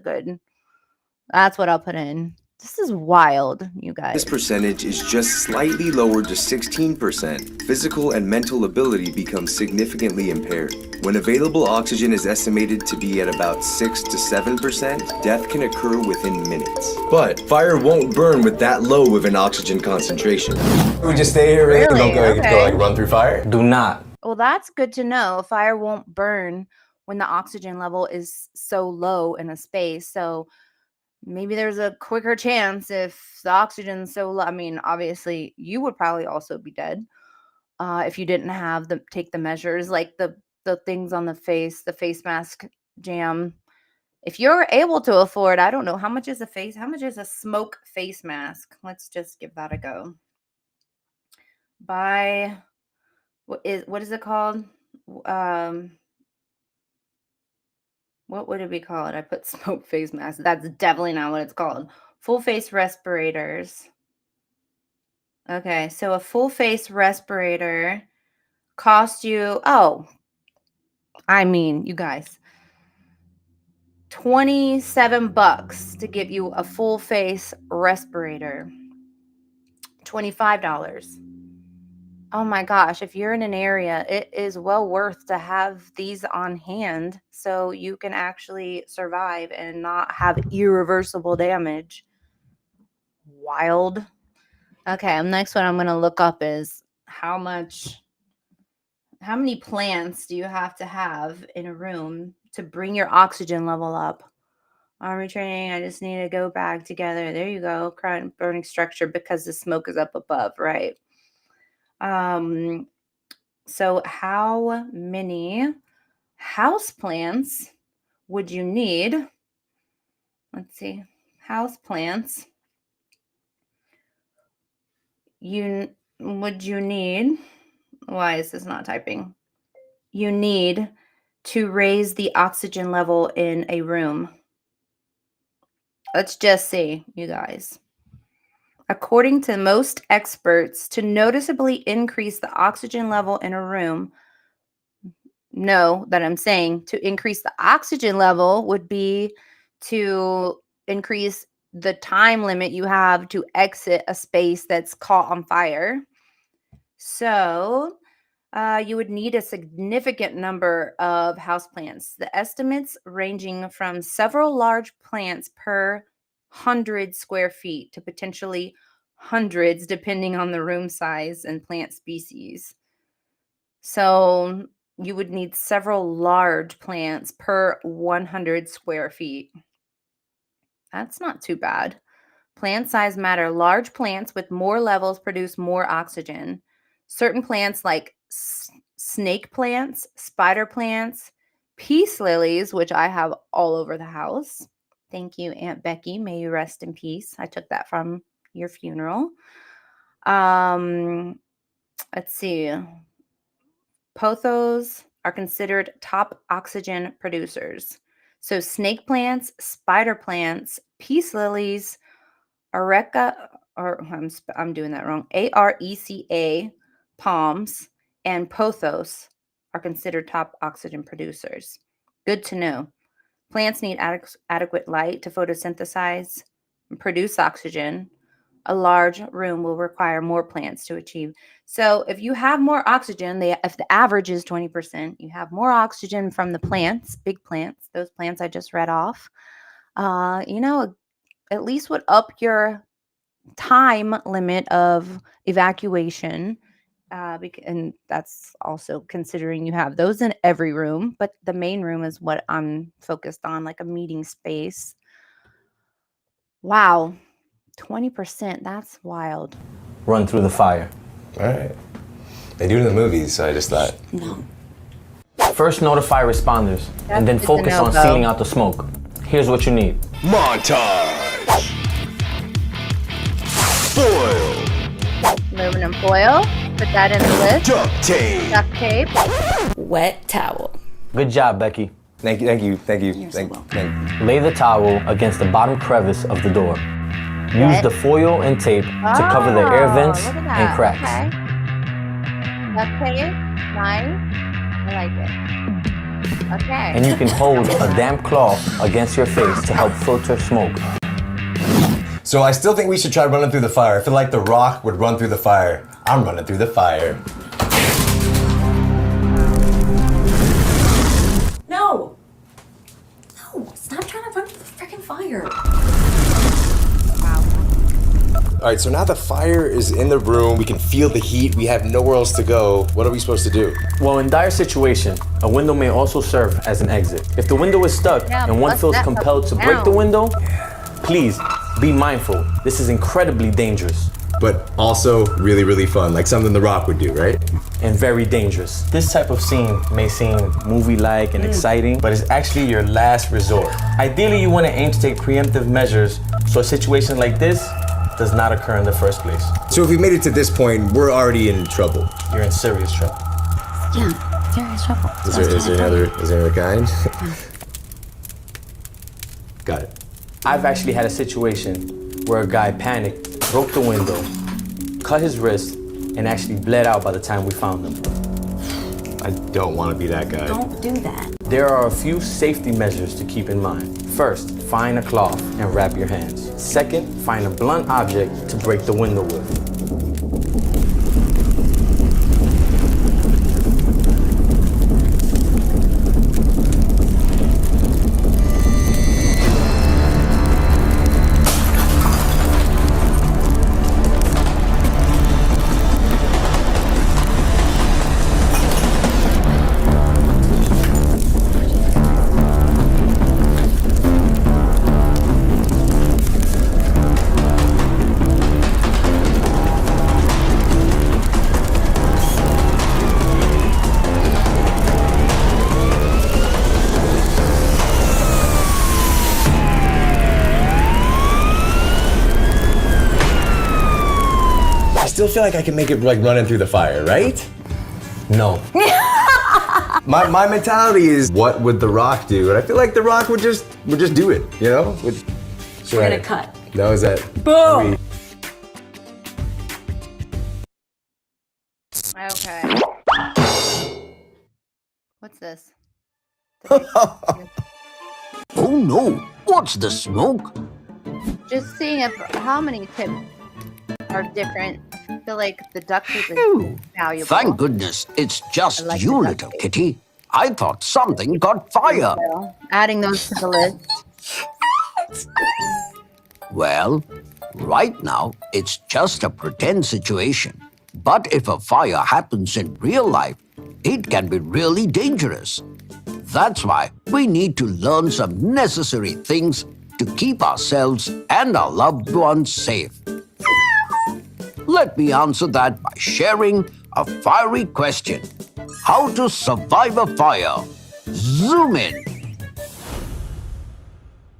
what I'll put in. This is wild, you guys. this percentage is just slightly lowered to 16%, physical and mental ability becomes significantly impaired. When available oxygen is estimated to be at about 6 to 7%, death can occur within minutes. But fire won't burn with that low of an oxygen concentration. We just stay here, right? Really? Don't go Okay. like run through fire? Do not. Well, that's good to know. Fire won't burn when the oxygen level is so low in a space. So maybe there's a quicker chance if the oxygen's so low. I mean, obviously, you would probably also be dead if you didn't have take the measures, like the things on the face mask jam. If you're able to afford, I don't know, how much is a smoke face mask? Let's just give that a go. Buy, what is it called? What would it be called? I put smoke face mask. That's definitely not what it's called. Full face respirators. Okay, so a full face respirator costs you, you guys, $27 to give you a full face respirator. $25. Oh my gosh, if you're in an area, it is well worth to have these on hand so you can actually survive and not have irreversible damage. Wild. Okay, next one I'm going to look up is how many plants do you have to have in a room to bring your oxygen level up? Army training, I just need to go back together. There you go. Current burning structure because the smoke is up above, right? So how many house plants would you need? Let's see. house plants, you need, why is this not typing? You need to raise the oxygen level in a room. Let's just see, you guys. According to most experts, to noticeably increase the oxygen level in a room, know that I'm saying to increase the oxygen level would be to increase the time limit you have to exit a space that's caught on fire. So you would need a significant number of houseplants. The estimates ranging from several large plants per 100 square feet to potentially hundreds, depending on the room size and plant species. So you would need several large plants per 100 square feet. That's not too bad. Plant size matter. Large plants with more levels produce more oxygen. Certain plants like snake plants, spider plants, peace lilies, which I have all over the house. Thank you, Aunt Becky. May you rest in peace. I took that from your funeral. Let's see. Pothos are considered top oxygen producers. So snake plants, spider plants, peace lilies, areca, or I'm doing that wrong, Areca palms, and pothos are considered top oxygen producers. Good to know. Plants need adequate light to photosynthesize and produce oxygen. A large room will require more plants to achieve. So if you have more oxygen, if the average is 20%, you have more oxygen from the plants, big plants, those plants I just read off, at least would up your time limit of evacuation. And that's also considering you have those in every room, but the main room is what I'm focused on, like a meeting space. Wow. 20%, that's wild. Run through the fire. All right. They do it in the movies, so I just thought. No. First, notify responders, and then focus on sealing out the smoke. Here's what you need. Montage. Foil. Aluminum foil. Put that in the list. Duct tape. Duct tape. Wet towel. Good job, Becky. Thank you. Lay the towel against the bottom crevice of the door. Use the foil and tape to cover the air vents and cracks. Okay. Nice. I like it. Okay. And you can hold a damp cloth against your face to help filter smoke. So I still think we should try running through the fire. I feel like The Rock would run through the fire. I'm running through the fire. No! No, stop trying to run through the freaking fire. All right, so now the fire is in the room. We can feel the heat. We have nowhere else to go. What are we supposed to do? Well, in dire situation, a window may also serve as an exit. If the window is stuck and one feels compelled to break the window, please be mindful. This is incredibly dangerous. But also really, really fun, like something The Rock would do, right? And very dangerous. This type of scene may seem movie-like and exciting, but it's actually your last resort. Ideally, you want to aim to take preemptive measures so a situation like this does not occur in the first place. So if we made it to this point, we're already in trouble. You're in serious trouble. Yeah, serious trouble. Is there another kind? Got it. I've actually had a situation where a guy panicked, broke the window, cut his wrist, and actually bled out by the time we found him. I don't want to be that guy. Don't do that. There are a few safety measures to keep in mind. First, find a cloth and wrap your hands. Second, find a blunt object to break the window with. still feel like I can make it like running through the fire, right? No. my mentality is, what would The Rock do? And I feel like The Rock would just do it, you know? We're gonna cut. That was it. Boom. Okay. What's this? Oh no, what's the smoke? Just seeing if how many tips are different. I feel like the duct tape is Phew. valuable. Thank goodness it's just I like you, the duct little tape. kitty. I thought something got fire. So, adding those to the list. Well, right now it's just a pretend situation. But if a fire happens in real life, it can be really dangerous. That's why we need to learn some necessary things to keep ourselves and our loved ones safe. Let me answer that by sharing a fiery question. How to survive a fire? Zoom in.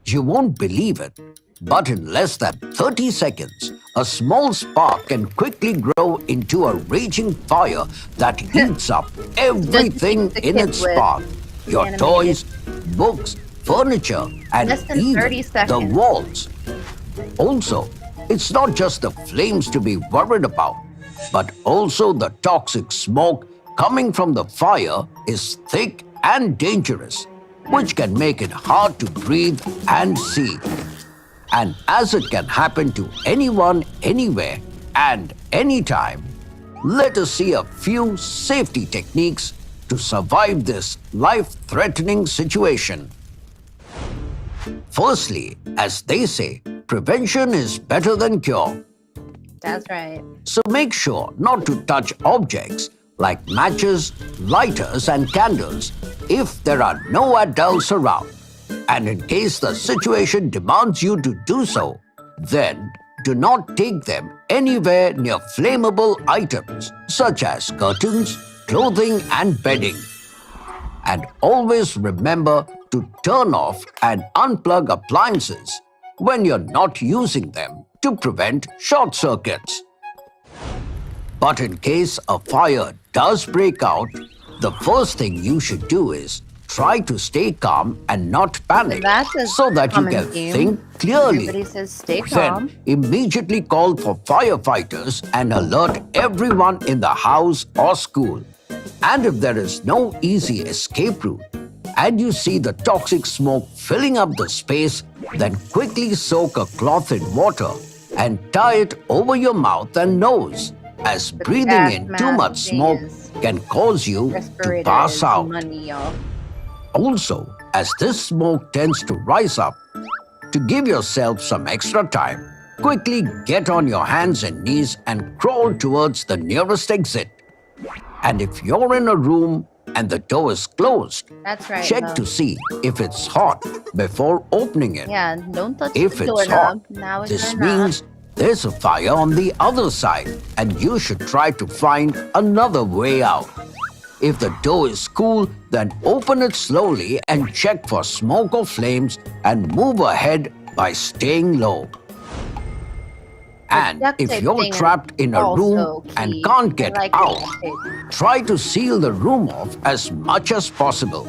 You won't believe it, but in less than 30 seconds, a small spark can quickly grow into a raging fire that heats up everything in its path. Your Animated. toys, books, furniture, and Less than 30 even the seconds. walls. Also, it's not just the flames to be worried about, but also the toxic smoke coming from the fire is thick and dangerous, which can make it hard to breathe and see. And as it can happen to anyone, anywhere, and anytime, let us see a few safety techniques to survive this life-threatening situation. Firstly, as they say, prevention is better than cure. That's right. So make sure not to touch objects like matches, lighters, and candles if there are no adults around. And in case the situation demands you to do so, then do not take them anywhere near flammable items such as curtains, clothing, and bedding. And always remember to turn off and unplug appliances when you're not using them to prevent short circuits. But in case a fire does break out, the first thing you should do is try to stay calm and not panic That's a so that you common can theme. think clearly. Everybody says stay calm. Then immediately call for firefighters and alert everyone in the house or school. And if there is no easy escape route and you see the toxic smoke filling up the space, then quickly soak a cloth in water and tie it over your mouth and nose, as breathing gas in too mask much smoke thing can cause you to Respirator pass is out. money, y'all. Also, as this smoke tends to rise up, to give yourself some extra time, quickly get on your hands and knees and crawl towards the nearest exit. And if you're in a room and the door is closed, That's right. check Mo. to see if it's hot before opening it. Yeah, don't touch If the it's hot, doorknob. Now it's this turned on. means there's a fire on the other side and you should try to find another way out. If the door is cool, then open it slowly and check for smoke or flames and move ahead by staying low. And duct if tape you're thing is trapped in a also room and key. can't I get like the out, duct tape. try to seal the room off as much as possible.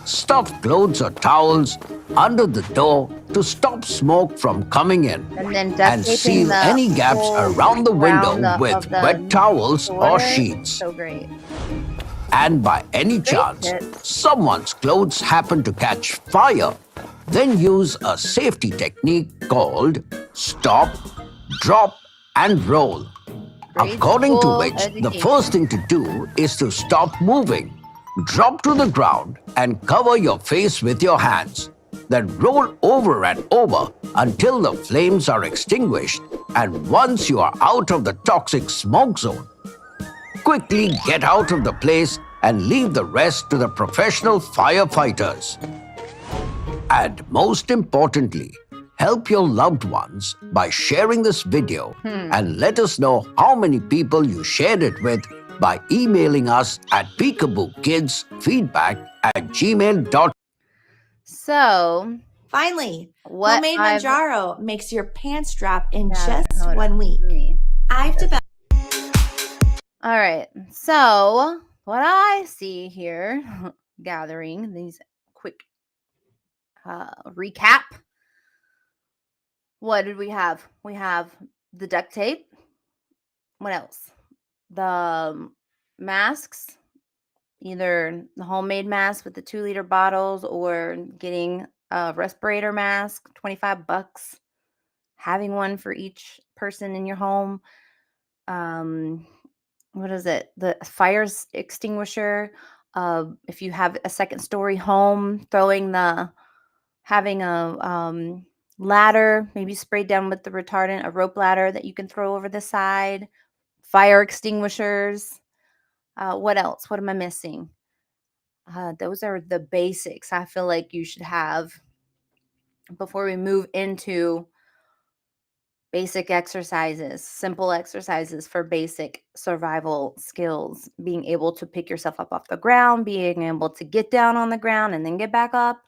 Stuff clothes or towels under the door to stop smoke from coming in. And then duct And taping seal the any gaps whole around the window round of with the wet towels or door. sheets. So great. And by any chance, someone's clothes happen to catch fire, then use a safety technique called stop, drop, and roll. Grade According to school which, the education. first thing to do is to stop moving, drop to the ground, and cover your face with your hands. Then roll over and over until the flames are extinguished. And once you are out of the toxic smoke zone, quickly get out of the place and leave the rest to the professional firefighters. And most importantly, help your loved ones by sharing this video and let us know how many people you shared it with by emailing us at peekabookidsfeedback@gmail.com. So, finally, what Homemade I've- Manjaro makes your pants drop in Yeah, just hold 1 on. week. I've developed All right. So, what I see here, gathering these quick recap. What did we have? We have the duct tape. What else? The masks, either the homemade mask with the 2-liter bottles or getting a respirator mask, $25. Having one for each person in your home. What is it? The fire extinguisher. If you have a second story home, having a ladder, maybe sprayed down with the retardant, a rope ladder that you can throw over the side. Fire extinguishers. What else? What am I missing? Those are the basics I feel like you should have before we move into basic exercises, simple exercises for basic survival skills, being able to pick yourself up off the ground, being able to get down on the ground and then get back up,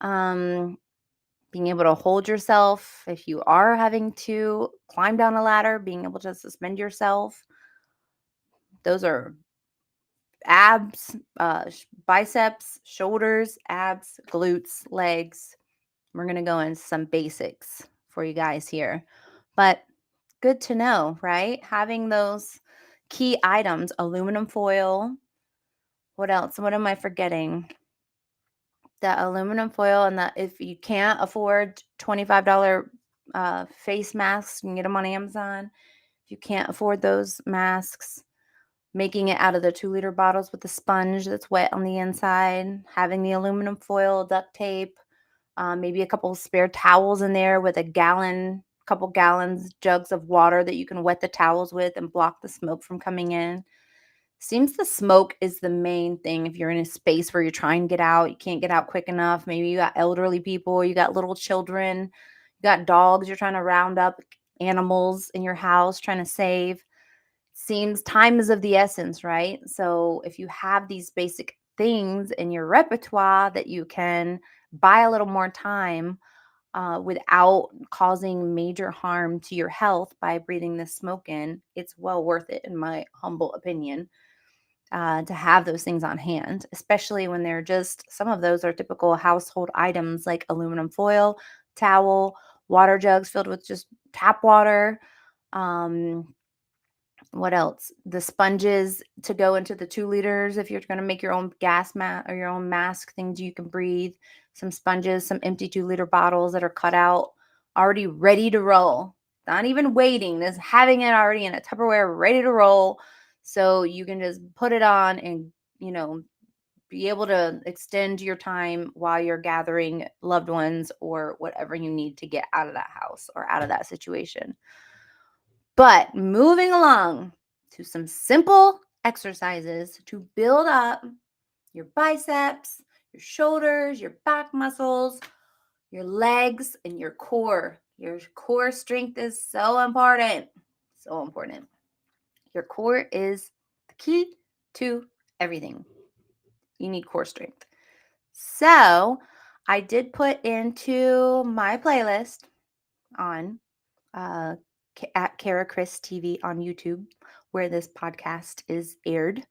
being able to hold yourself if you are having to climb down a ladder, being able to suspend yourself. Those are abs, biceps, shoulders, abs, glutes, legs. We're going to go into some basics for you guys here. But good to know, right? Having those key items, aluminum foil. What else? What am I forgetting? The aluminum foil, and that if you can't afford $25 face masks, you can get them on Amazon. If you can't afford those masks, making it out of the 2-liter bottles with the sponge that's wet on the inside, having the aluminum foil, duct tape, maybe a couple spare towels in there with couple gallons, jugs of water that you can wet the towels with and block the smoke from coming in. Seems the smoke is the main thing. If you're in a space where you're trying to get out, you can't get out quick enough. Maybe you got elderly people, you got little children, you got dogs, you're trying to round up animals in your house, trying to save. Seems time is of the essence, right? So if you have these basic things in your repertoire that you can buy a little more time without causing major harm to your health by breathing this smoke in, it's well worth it, in my humble opinion, to have those things on hand, especially when they're just, some of those are typical household items like aluminum foil, towel, water jugs filled with just tap water. What else? The sponges to go into the 2 liters if you're going to make your own gas mask or your own mask, things you can breathe. Some sponges, some empty 2-liter bottles that are cut out, already ready to roll. Not even waiting, just having it already in a Tupperware ready to roll. So you can just put it on and, be able to extend your time while you're gathering loved ones or whatever you need to get out of that house or out of that situation. But moving along to some simple exercises to build up your biceps, your shoulders, your back muscles, your legs, and your core. Your core strength is so important. So important. Your core is the key to everything. You need core strength. So I did put into my playlist on at Kara Chris TV on YouTube, where this podcast is aired.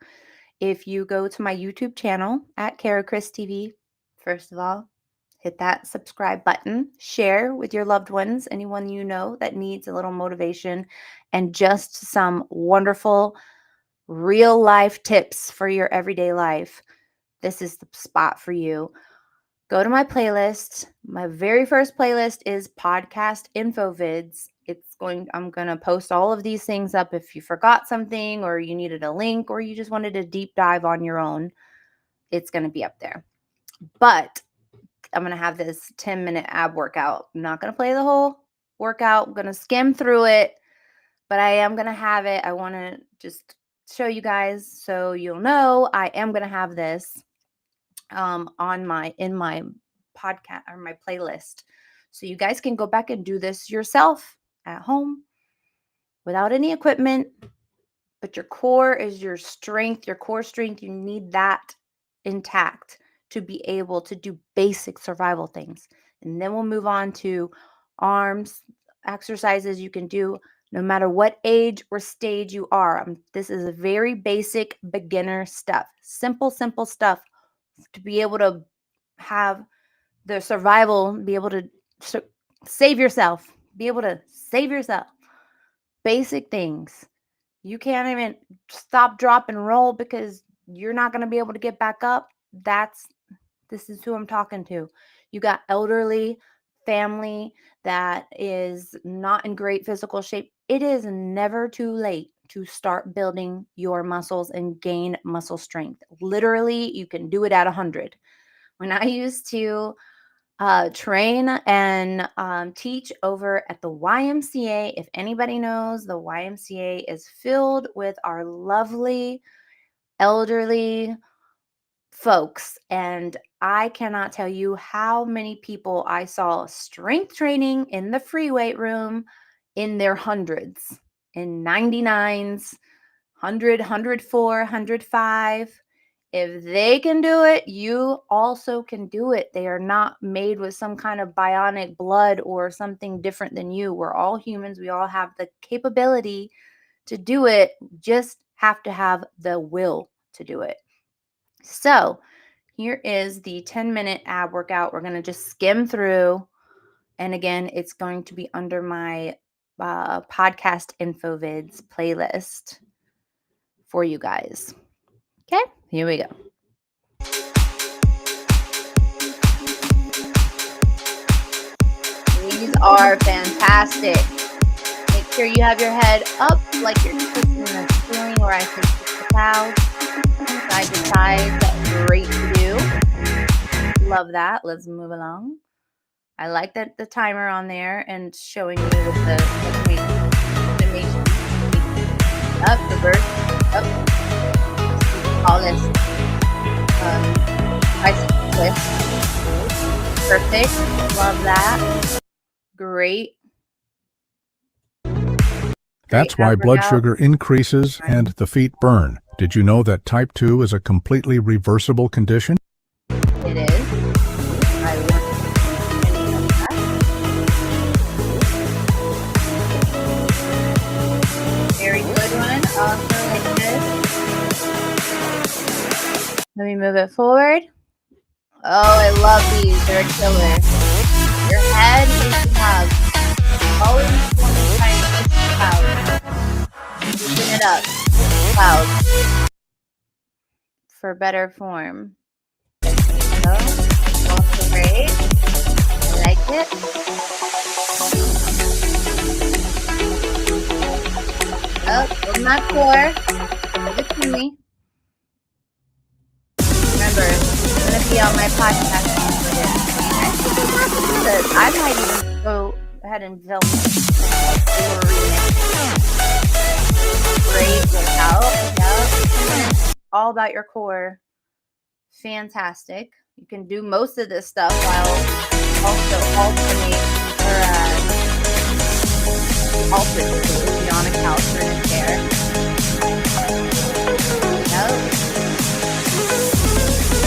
If you go to my YouTube channel at Kara Chris TV, first of all, hit that subscribe button, share with your loved ones, anyone you know that needs a little motivation and just some wonderful real life tips for your everyday life. This is the spot for you. Go to my playlist. My very first playlist is podcast info vids. I'm going to post all of these things up if you forgot something or you needed a link or you just wanted a deep dive on your own. It's going to be up there. But I'm going to have this 10-minute ab workout. I'm not going to play the whole workout. I'm going to skim through it, but I am going to have it. I want to just show you guys so you'll know I am going to have this in my podcast or my playlist. So you guys can go back and do this yourself at home without any equipment, but your core is your strength, your core strength. You need that intact to be able to do basic survival things. And then we'll move on to arms exercises you can do no matter what age or stage you are. This is a very basic beginner stuff, simple stuff to be able to have the survival, be able to save yourself, Basic things. You can't even stop, drop, and roll because you're not going to be able to get back up. This is who I'm talking to. You got elderly family that is not in great physical shape. It is never too late to start building your muscles and gain muscle strength. Literally, you can do it at 100. When I used to train and teach over at the YMCA, if anybody knows, the YMCA is filled with our lovely elderly folks, and I cannot tell you how many people I saw strength training in the free weight room in their hundreds, in 99s, 100, 104, 105. If they can do it, you also can do it. They are not made with some kind of bionic blood or something different than you. We're all humans. We all have the capability to do it. Just have to have the will to do it. So here is the 10-minute ab workout. We're going to just skim through. And again, it's going to be under my podcast InfoVids playlist for you guys. Okay, here we go. These are fantastic. Make sure you have your head up like you're twisting the ceiling, or I can twist the clouds. Side to side, that's great to do. Love that. Let's move along. I like that the timer on there and showing you with the animation. Up, reverse, up. Call this bicycle twist. Perfect. Love that. Great. That's why blood sugar increases and the feet burn. Did you know that type 2 is a completely reversible condition? It is. I want any of that. Very good one. Also like this. Let me move it forward. Oh, I love these. They're a killer. Your head needs to have always want to try and push the clouds. Pushing it up. Clouds. For better form. So, also great. I like it. Oh, building that core. Give it to me. Remember, it's going to be on my podcast. I might even go ahead and film great workout. Yep. All about your core. Fantastic. You can do most of this stuff while also alternate on a couch or in a chair. Yep.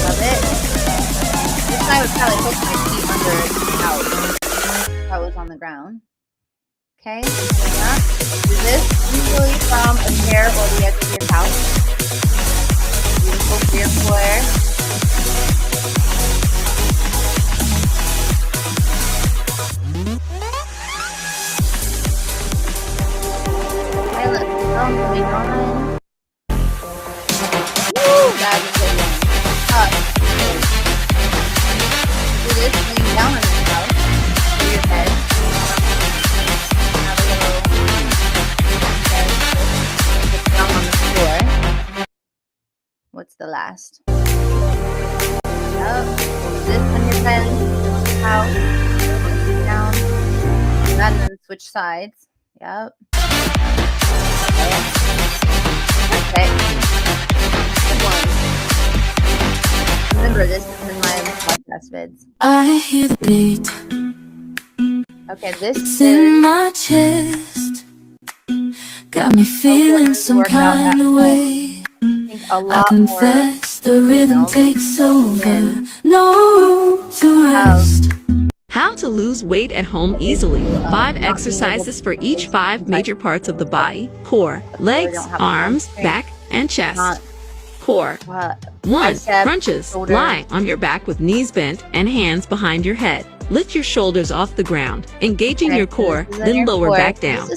Love it. This I would probably hook my feet under the couch if I was on the ground. Okay, coming up. Do this usually from a chair or the edge of your couch. Beautiful for your core. Okay, let's go. Moving on. Woo! That's a good one. Up. Do this laying down on your couch. Do your head. Have a little down on the floor. What's the last? Up. This on your head. Out. Down. And then switch sides. Yep. Okay. Good one. Remember, this is in my podcast vids. I hear the beat. Okay, this it's in my chest. Got me feeling some kind of way. I confess the rhythm takes over. No room to rest. How to lose weight at home easily. 5 exercises for each 5 major parts of the body: core, legs, arms, back, and chest. Core. 1. Crunches. Lie on your back with knees bent and hands behind your head. Lift your shoulders off the ground, engaging your core, then lower back down.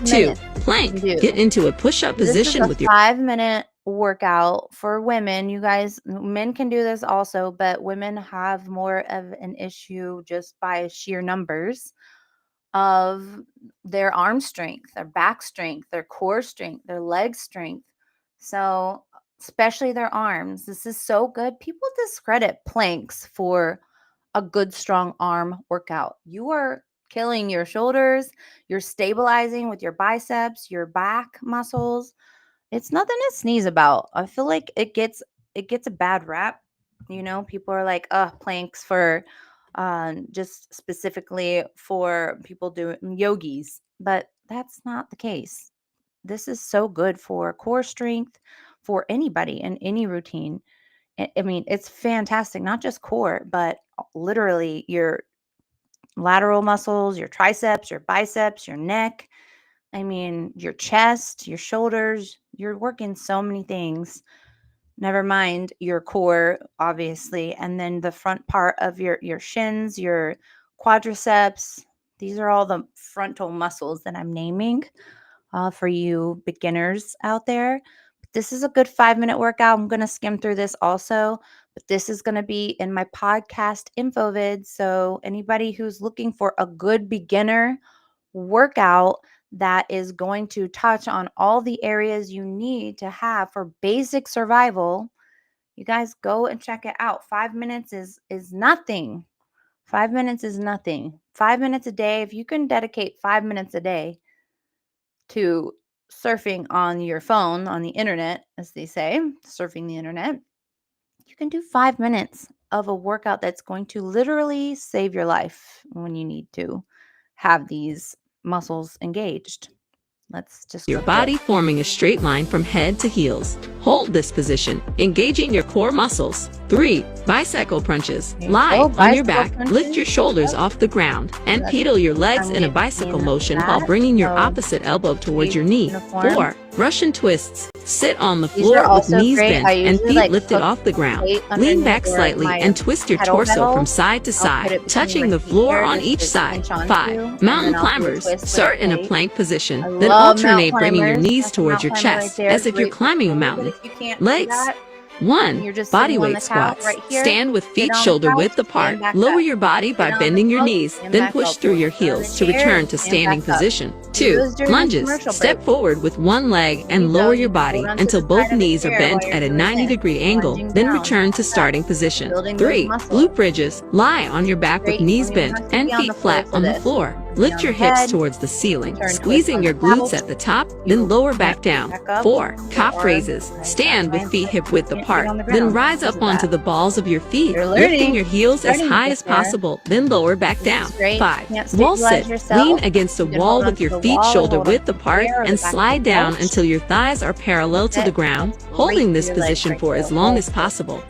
2. Plank. Get into a push-up position with your 5-minute workout for women. You guys, men can do this also, but women have more of an issue just by sheer numbers of their arm strength, their back strength, their core strength, their leg strength. So especially their arms. This is so good. People discredit planks for a good, strong arm workout. You are killing your shoulders. You're stabilizing with your biceps, your back muscles. It's nothing to sneeze about. I feel like it gets a bad rap. You know, people are like, planks for just specifically for people doing yogis, but that's not the case. This is so good for core strength for anybody in any routine. I mean, it's fantastic, not just core, but literally your lateral muscles, your triceps, your biceps, your neck. I mean, your chest, your shoulders. You're working so many things. Never mind your core, obviously, and then the front part of your shins, your quadriceps. These are all the frontal muscles that I'm naming for you beginners out there. This is a good 5-minute workout. I'm going to skim through this also, but this is going to be in my podcast info vid. So anybody who's looking for a good beginner workout that is going to touch on all the areas you need to have for basic survival, you guys go and check it out. 5 minutes is nothing. 5 minutes is nothing. 5 minutes a day. If you can dedicate 5 minutes a day to surfing on your phone, on the internet, as they say, surfing the internet, you can do 5 minutes of a workout that's going to literally save your life when you need to have these muscles engaged. Let's just your body forming a straight line from head to heels. Hold this position, engaging your core muscles. 3. Bicycle crunches. Lie on your back, lift your shoulders off the ground, and pedal your legs in a bicycle motion while bringing your opposite elbow towards your knee. 4. Russian twists. Sit on the floor with knees bent and feet lifted off the ground. Lean back slightly and twist your torso from side to side, touching the floor on each side. 5. Mountain climbers. Start in a plank position, then alternate bringing your knees towards your chest as if you're climbing a mountain. Legs. 1. Bodyweight squats. Stand with feet shoulder width apart. Lower your body by bending your knees, then push through your heels to return to standing position. 2. Lunges. Step forward with one leg and lower your body until both knees are bent at a 90-degree angle, then return to starting position. 3. Glute bridges. Lie on your back with knees bent and feet flat on the floor. Lift your hips towards the ceiling, squeezing your glutes at the top, then lower back down. 4. Calf raises. Stand with feet hip width apart, then rise up onto the balls of your feet, lifting your heels as high as possible, then lower back down. 5. Wall sit. Lean against a wall with your feet shoulder width apart and slide down until your thighs are parallel to the ground, holding this position for as long as possible.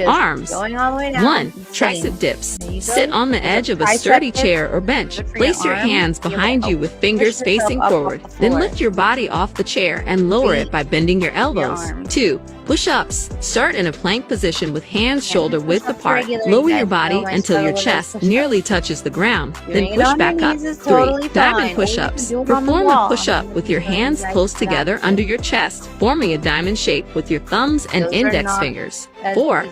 Arms. 1. Tricep dips. Sit on the edge of a sturdy chair or bench. Place your hands behind you with fingers facing forward. Then lift your body off the chair and lower it by bending your elbows. 2. Push-ups. Start in a plank position with hands shoulder width apart. Lower your body until your chest nearly touches the ground. Then push back up. 3. Diamond push-ups. Perform a push-up with your hands close together under your chest, forming a diamond shape with your thumbs and index fingers. 4.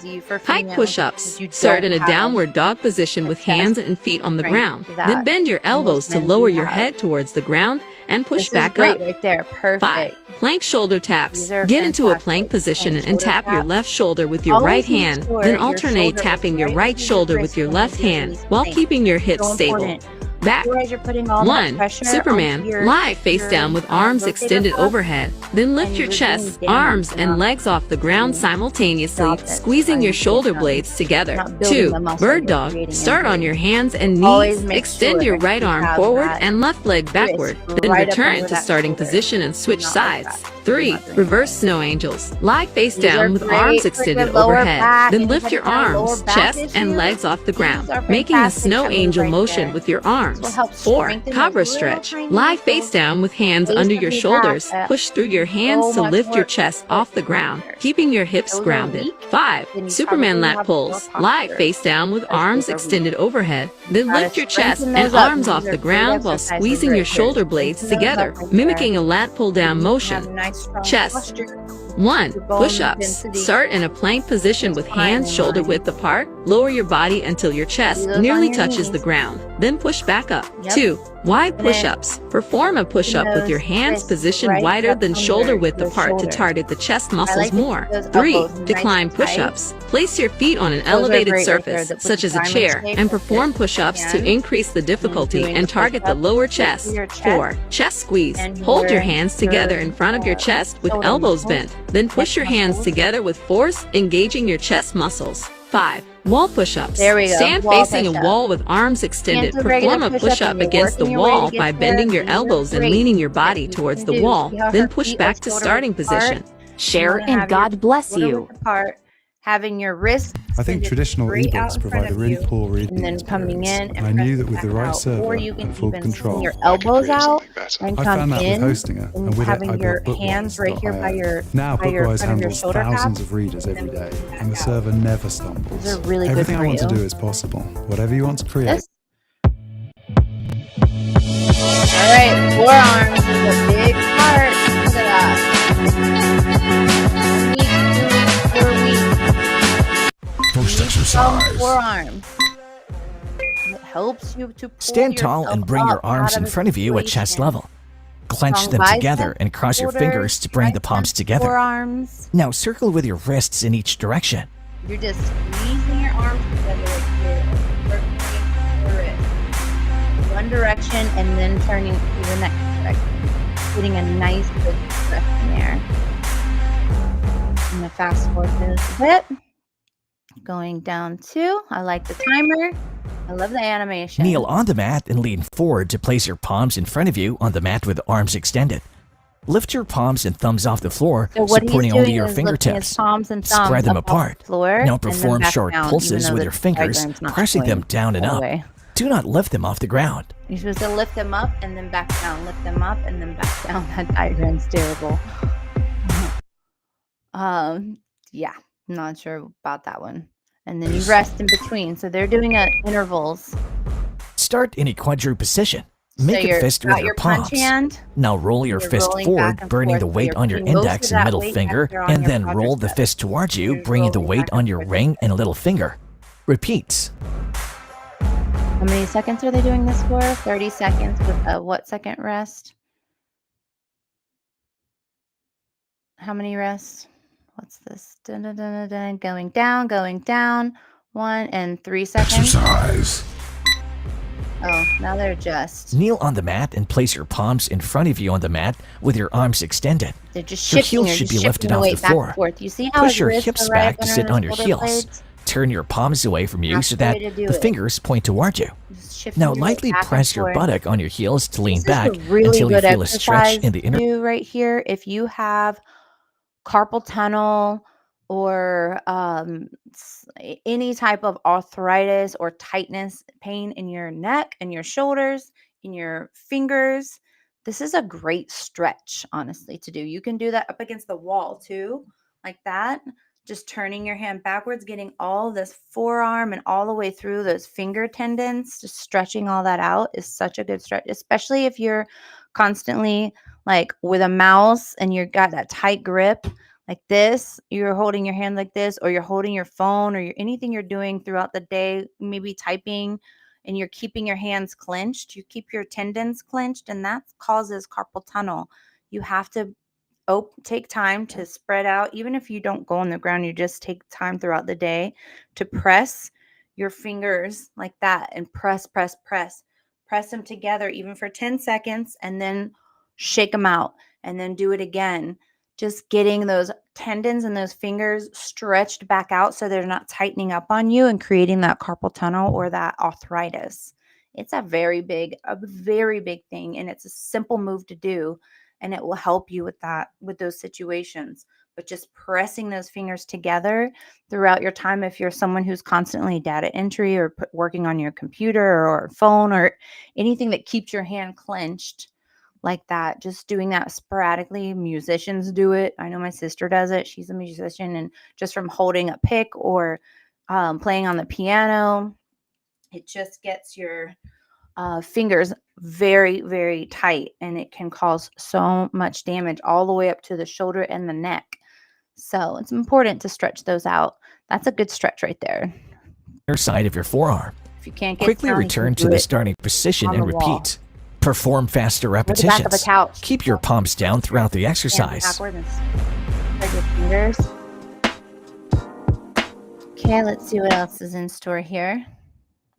Pike push-ups. Start in a downward dog position with hands and feet on the ground. Then bend your elbows to lower your head towards the ground and push back up. Right there. Perfect. 5. Plank shoulder taps. Get into a plank position and tap your left shoulder with your right hand, then alternate tapping your right shoulder with your left hand while keeping your hips stable. back. Otherwise, you're putting all that 1. pressure Superman, onto your- lie face your, down with arms rotator extended cuff, overhead. Then lift and your you're chest, doing damage. arms, You're and not legs off the ground simultaneously, Stop it. squeezing your shoulder blades together. not building 2. the muscle, Bird you're dog, creating start on injury. your hands and Always knees. make Extend sure your right you arm have forward that and left leg backward. Then right up return under to that starting shoulder. position and switch Not like sides. that. 3. Not doing Reverse snow angels. Lie face These are down with great arms for extended your lower overhead. back. Then lift Anybody your got lower arms, back chest, issues? and legs off the ground, are making a fantastic snow that move angel right motion there. with your arms. will help 4. strengthen Cobra those little stretch. tiny Lie face down with hands base under of your your shoulders. back. Push through your hands So to much lift your work. chest off the ground, keeping your hips Those are grounded. weak, 5. then you Superman probably lat have pulls. poor Lie posture. face down with Because arms those are extended overhead. Then Gotta lift your chest strengthen and those up. arms These off are the great ground while exercises squeezing right your here. shoulder blades Strengthen those together, up right mimicking there. a lat pull down Have motion. a nice, strong Chest. posture. 1. Your bone Push-ups. density. Start in a plank position with Fine hands in shoulder line. width apart. Lower your body until your chest Do those on nearly your touches knees. the ground. Then push back up. Yep. 2. Wide And then push-ups. Perform a push-up with your those hands wrists positioned right wider up than under shoulder width your apart shoulder. to target the chest I muscles like to keep more. those 3. elbows nice Decline and tight. push-ups. Place your feet on an Those are elevated great right there surface, that put such the as a diamond chair, shape and with perform your push-ups to hands. increase the difficulty doing and the target the push-ups lower to chest. your chest. 4. Chest squeeze. And Hold your your- hands together your, in front of your chest with shoulder elbows muscles, bent. Then push your neck hands muscles. together with force, engaging your chest muscles. 5. Wall push-ups. There we go. Stand Wall facing a push-up. wall with arms extended. Can't do regular Perform a push-up push-up and you're against the working your way to wall get by there. bending your These are elbows and great leaning your that body you towards can the do. wall. See how Then her push feet back are to shoulder starting width apart? position. Share wanna and have your God bless shoulder you. width apart, having your wrist I think extended traditional straight out ebooks in provide front a of really you, poor reading and then coming experience, in and I and knew that pressing with the back right out. server Or you can and full even control, swing your elbows out and I come found that with in hosting it, and with it, having I your built hands right here by your Now by your Bookwise front of your handles shoulder thousands cap. of readers every day, and the server never stumbles. These are really good Everything for I want to you. do is possible. Whatever you want to create. This. All right, forearms is a big part. Look at that. First Strong exercise. forearms. It helps you to pull Stand tall and yourself bring your up arms out in of a front of you at chest situation. level. Clench Strong them biceps, together and cross your shoulders, fingers to bring the palms together. Forearms. Now circle with your wrists in each direction. You're just squeezing your arms together like this. Rotating your wrist. One direction and then turning to the next direction. Getting a nice good stretch in there. I'm gonna fast forward this a bit. Going down 2. I like the timer. I love the animation. Kneel on the mat and lean forward to place your palms in front of you on the mat with arms extended. Lift your palms and thumbs off the floor, So what supporting he's only doing your is lifting his fingertips. palms and thumbs Spread them up off apart. the floor, Now and then perform back short down, pulses even though with the your fingers, diagram's not pressing them showing down and all up. the way. Do not lift them off the ground. You're supposed to lift them up and then back down, lift them up and then back down. That diagram's terrible. Yeah, I'm not sure about that one. And then you rest in between. So they're doing intervals. Start in a quadruped position. So Make a you're fist got with your punch palms. hand. Now roll your You're fist rolling forward, back and burning the forth, so weight you're on your putting most index of and that middle weight finger, back there on and your then roll the quadricep. fist towards you, You're bringing the rolling weight back on and your forth. ring and little finger. Repeats. How many seconds are they doing this for? 30 seconds with a what second rest? How many rests? What's this? Dun, dun, dun, dun, dun. Going down. 1 and 3 seconds. Exercise. Oh, now they're just. Kneel on the mat and place your palms in front of you on the mat with your arms extended. They're just Your shifting. heels should be just lifted shifting off the the weight back floor. and forth. You see how Push his your wrists hips are right back to under sit his on your shoulder heels. blades? Turn your palms away from you That's so the way that to do the it. fingers point towards you. Just shifting Now your weight lightly back and press your forth. buttock on your heels to lean This back is a really until you good feel a stretch exercise in the to inner. do right here. If you have carpal tunnel or any type of arthritis or tightness, pain in your neck and your shoulders, in your fingers, this is a great stretch, honestly, to do. You can do that up against the wall too, like that. Just turning your hand backwards, getting all this forearm and all the way through those finger tendons, just stretching all that out is such a good stretch, especially if you're constantly like with a mouse and you've got that tight grip like this, you're holding your hand like this, or you're holding your phone, or anything you're doing throughout the day, maybe typing, and you're keeping your hands clenched. You keep your tendons clenched, and that causes carpal tunnel. You have to take time to spread out. Even if you don't go on the ground, you just take time throughout the day to press your fingers like that and press. Press them together even for 10 seconds and then shake them out and then do it again. Just getting those tendons and those fingers stretched back out so they're not tightening up on you and creating that carpal tunnel or that arthritis. It's a very big thing, and it's a simple move to do, and it will help you with that, with those situations. But just pressing those fingers together throughout your time, if you're someone who's constantly data entry or working on your computer or phone or anything that keeps your hand clenched like that, just doing that sporadically. Musicians do it. I know my sister does it. She's a musician, and just from holding a pick or playing on the piano, it just gets your fingers very, very tight, and it can cause so much damage all the way up to the shoulder and the neck. So it's important to stretch those out. That's a good stretch right there. Your side of your forearm. If you can't get Quickly down, you return can to do the it starting position on and the wall. repeat. Perform faster Or the back of a repetitions. couch. Keep your palms down throughout the Hands exercise. backward and spread your fingers. Okay, let's see what else is in store here.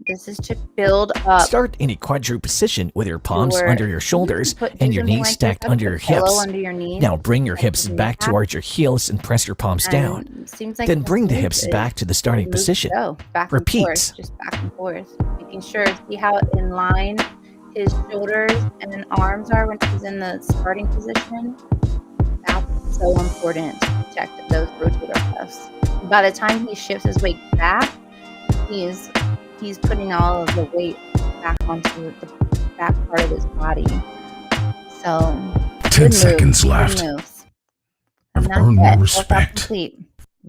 This is to build up. Start in a quadruped position with your palms your- under your shoulders do and your something knees like this. stacked Have a under your pillow hips. under your knees Now bring your and hips your knee back back. towards your heels and press your palms down. And seems like Then it's bring the doing hips good. back to the starting Move to position. go, back Repeat. And forth, just back and forth, making sure. See how in line his shoulders and arms are when he's in the starting position. That's so important to protect those rotator cuffs. By the time he shifts his weight back, he's putting all of the weight back onto the back part of his body. So 10 good seconds moves, left. good moves. I've And that's earned it. your Workout respect. complete.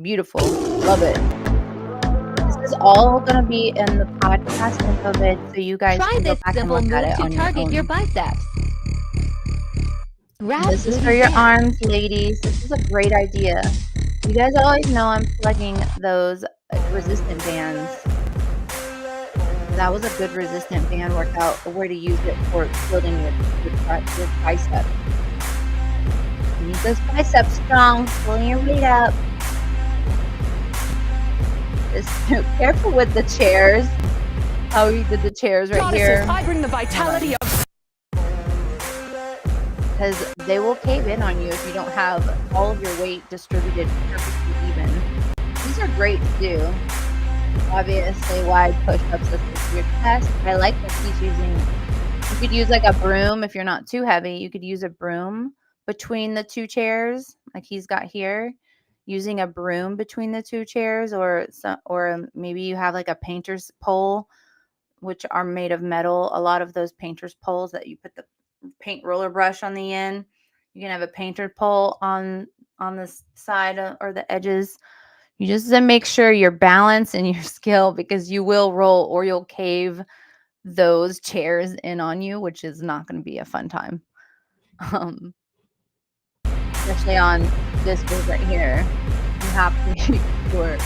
Beautiful. Love it. This is all going to be in the podcast info vid, so you guys Try can go this back and simple look move at it to on target your your own. biceps. Grab This is through for the your stance. arms, ladies. This is a great idea. You guys always know I'm plugging those resistant bands. That was a good resistant band workout, where to use it for building your bicep. You need those biceps strong, pulling your weight up. Just careful with the chairs. How we did the chairs right here. I bring the vitality of. Because they will cave in on you if you don't have all of your weight distributed perfectly even. These are great to do. Obviously, wide push-ups to your chest. I like that he's using. You could use like a broom if you're not too heavy. You could use a broom between the two chairs, like he's got here. Using a broom between the two chairs, or maybe you have like a painter's pole, which are made of metal. A lot of those painter's poles that you put the paint roller brush on the end. You can have a painter pole on the side or the edges. You just make sure your balance and your skill, because you will roll or you'll cave those chairs in on you, which is not going to be a fun time. Especially on this move right here. You have to make sure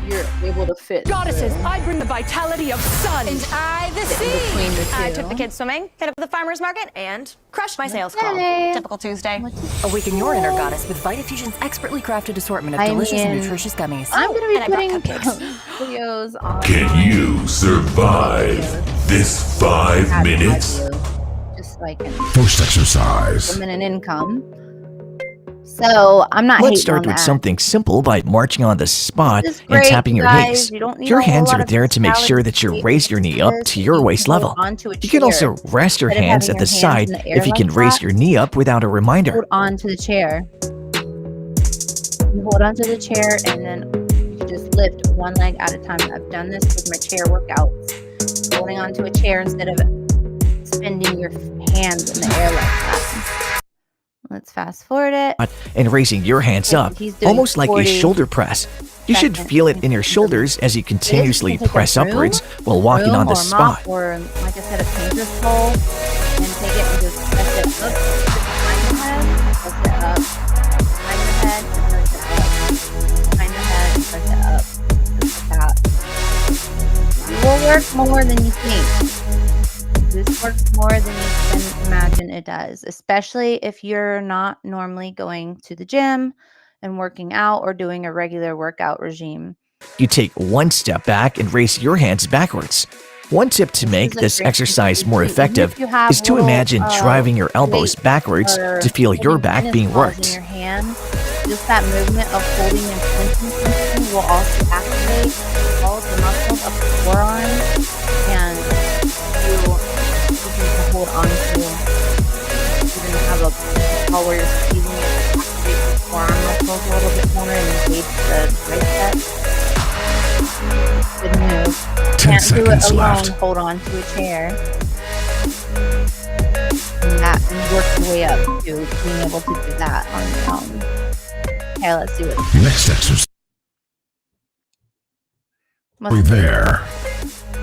you're able to fit. Goddesses, through. I bring the vitality of sun. And I, the Fit in between the sea. I two. took the kids swimming, hit up the farmer's market, and crushed my sales call. Yay. Typical Tuesday. Awaken your inner goddess with Vitafusion's expertly crafted assortment of I delicious and mean, nutritious gummies. I'm going to be And I brought putting cupcakes. videos on. Can you survive this 5 minutes? Just like in First exercise. women and income. So I'm not. Let's hating start on with that. something simple by marching on the spot This is and great, tapping you your guys. knees. You don't need Your a whole hands lot are of there to make sure physicality that you to raise your knee up this. to your You waist can hold level. onto a You can also chair. rest your Instead of hands having at the your side hands in the air if you like can raise that, your knee up without a reminder. Hold on to the chair. You hold on to the chair, and then you just lift one leg at a time. I've done this with my chair workouts. Holding onto a chair instead of spinning your hands in the air like that. Let's fast forward it. And raising your hands Okay, up, he's doing almost like a 40 shoulder press. You should seconds. feel it in your shoulders as you continuously You can take a press broom, upwards while walking broom on the or mop, spot. or like I said, a painter's pole, and take it and just press it up behind the head, press it up behind the head, and press it up behind the head, and press it up, just like that. It will work more than you think. This works more than you can imagine it does, especially if you're not normally going to the gym and working out or doing a regular workout regime. You take one step back and raise your hands backwards. One tip to make is a this great exercise thing more to do. Even effective if you have is to little, imagine driving your elbows weights backwards or to feel your holding back tennis being balls in worked. your hand, just that movement of holding and clenching something will also activate all of the muscles of the forearm, and you can hold on to. You're gonna have a ball where you're squeezing it to activate the forearm muscles a little bit more and engage the tricep. Good move. 10 Can't do it seconds alone. left. Hold on to a chair. And work your way up to being able to do that on your own. Okay, let's see what. Next exercise. Must be There.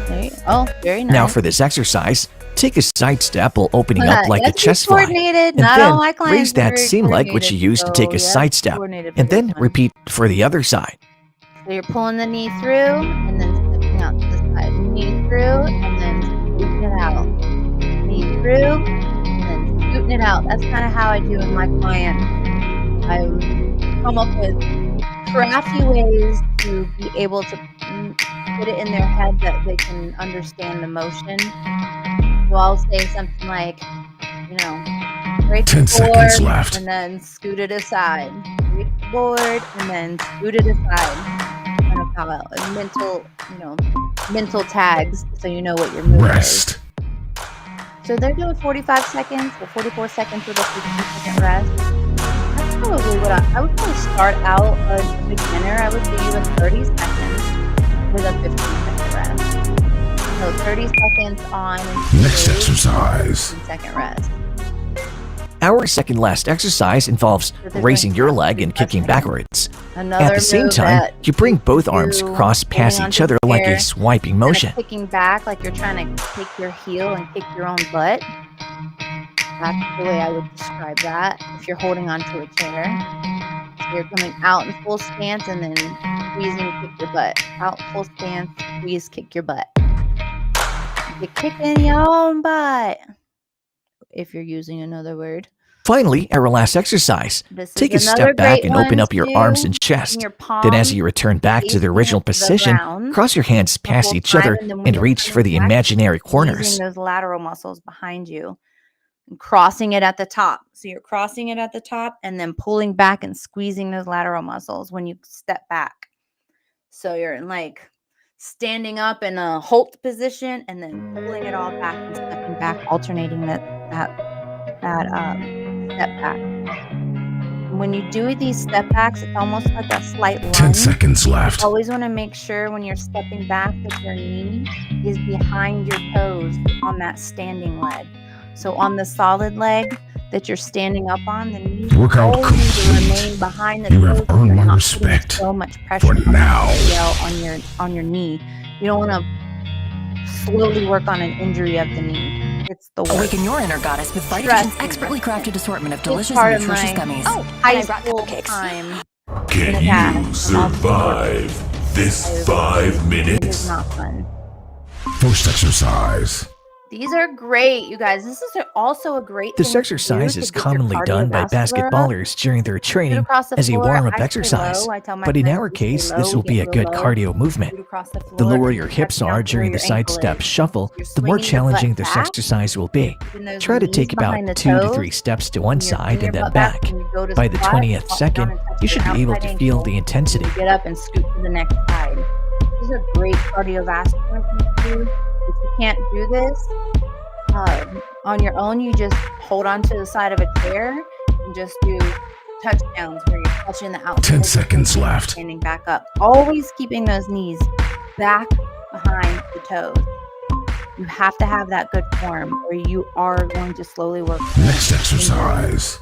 there. Oh, very nice. Now for this exercise, take a side step while opening up like a Yes, chest he's fly. coordinated. And Not all my then clients raise are that very seam leg which you coordinated, used to take a so, side yep, step. coordinated for And this then one. repeat for the other side. So you're pulling the knee through and then stepping out to the side. Knee through and then scooting it out. Knee through and then scooting it out. That's kind of how I do with my clients. I come up with crafty ways to be able to put it in their head that they can understand the motion. So I'll say something like, you know, break 10 the seconds board left. and then scoot it aside. Break the board and then scoot it aside. Kind of how mental, mental tags so you know what your move is. Rest. So they're doing 45 seconds or 44 seconds with a 15-second rest. That's probably what I would probably start out as a beginner. I would do you in 30 seconds with a 15-second rest. So 30 seconds on and Next exercise. 15-second rest. Our second last exercise involves raising your leg and kicking backwards. Another At the same move time, that you bring both you arms crossed past holding each onto other the like chair, a swiping kind of motion. kicking back like you're trying to kick your heel and kick your own butt. That's the way I would describe that if you're holding onto a chair. So you're coming out in full stance and then squeezing, kick your butt. Out full stance, squeeze, kick your butt. You're kicking your own butt. If you're using another word. Finally, our last exercise. This Take a is another step back great and open one up your to arms and do. chest. Your Then as palms you return back to the facing original the position, ground cross your hands the past whole each time, other and then when and you're reach for the coming back, imaginary corners. squeezing those lateral muscles behind you and crossing it at the top. So you're crossing it at the top and then pulling back and squeezing those lateral muscles when you step back. So you're in like standing up in a halt position and then pulling it all back and stepping back, alternating that step back. When you do these step backs, it's almost like a slight lunge. 10 seconds left. You always want to make sure when you're stepping back that your knee is behind your toes on that standing leg. So on the solid leg that you're standing up on, the knee Workout always need to complete. remain behind the You toes. have so earned you're my not putting respect so much pressure for now. on your knee. You don't want to slowly work on an injury of the knee. It's the worst. Awaken your inner goddess with Vitagen's expertly crafted assortment of Big delicious part and of nutritious my gummies. high school time. in the Can past. you survive this 5 It is minutes? not fun. First exercise. These are great, you guys. This is also a great This thing to exercise do is to get your commonly done by cardiovascular up. basketballers during their training across the as a floor. warm-up I stay exercise. low. I tell my But in clients our to stay case, low. this will We be a get real good low. cardio movement. Scoot across the The floor, lower your touch hips down are to where during the your side ankle step is. shuffle, You're the more swinging your butt challenging this back, exercise will be. keeping those Try to knees take about behind the 2 to toes, 3 steps to one and you're side bringing and your then butt back back. and you go to By the squat, 20th walk down second, and touch you your should be able outside to feel ankle, the intensity. and you get up and scoot to the next side. These are great cardiovascular things to do. If you can't do this on your own, you just hold on to the side of a chair and just do touchdowns where you're touching the outside. 10 seconds left. Standing back up. Always keeping those knees back behind the toes. You have to have that good form or you are going to slowly work. Next exercise.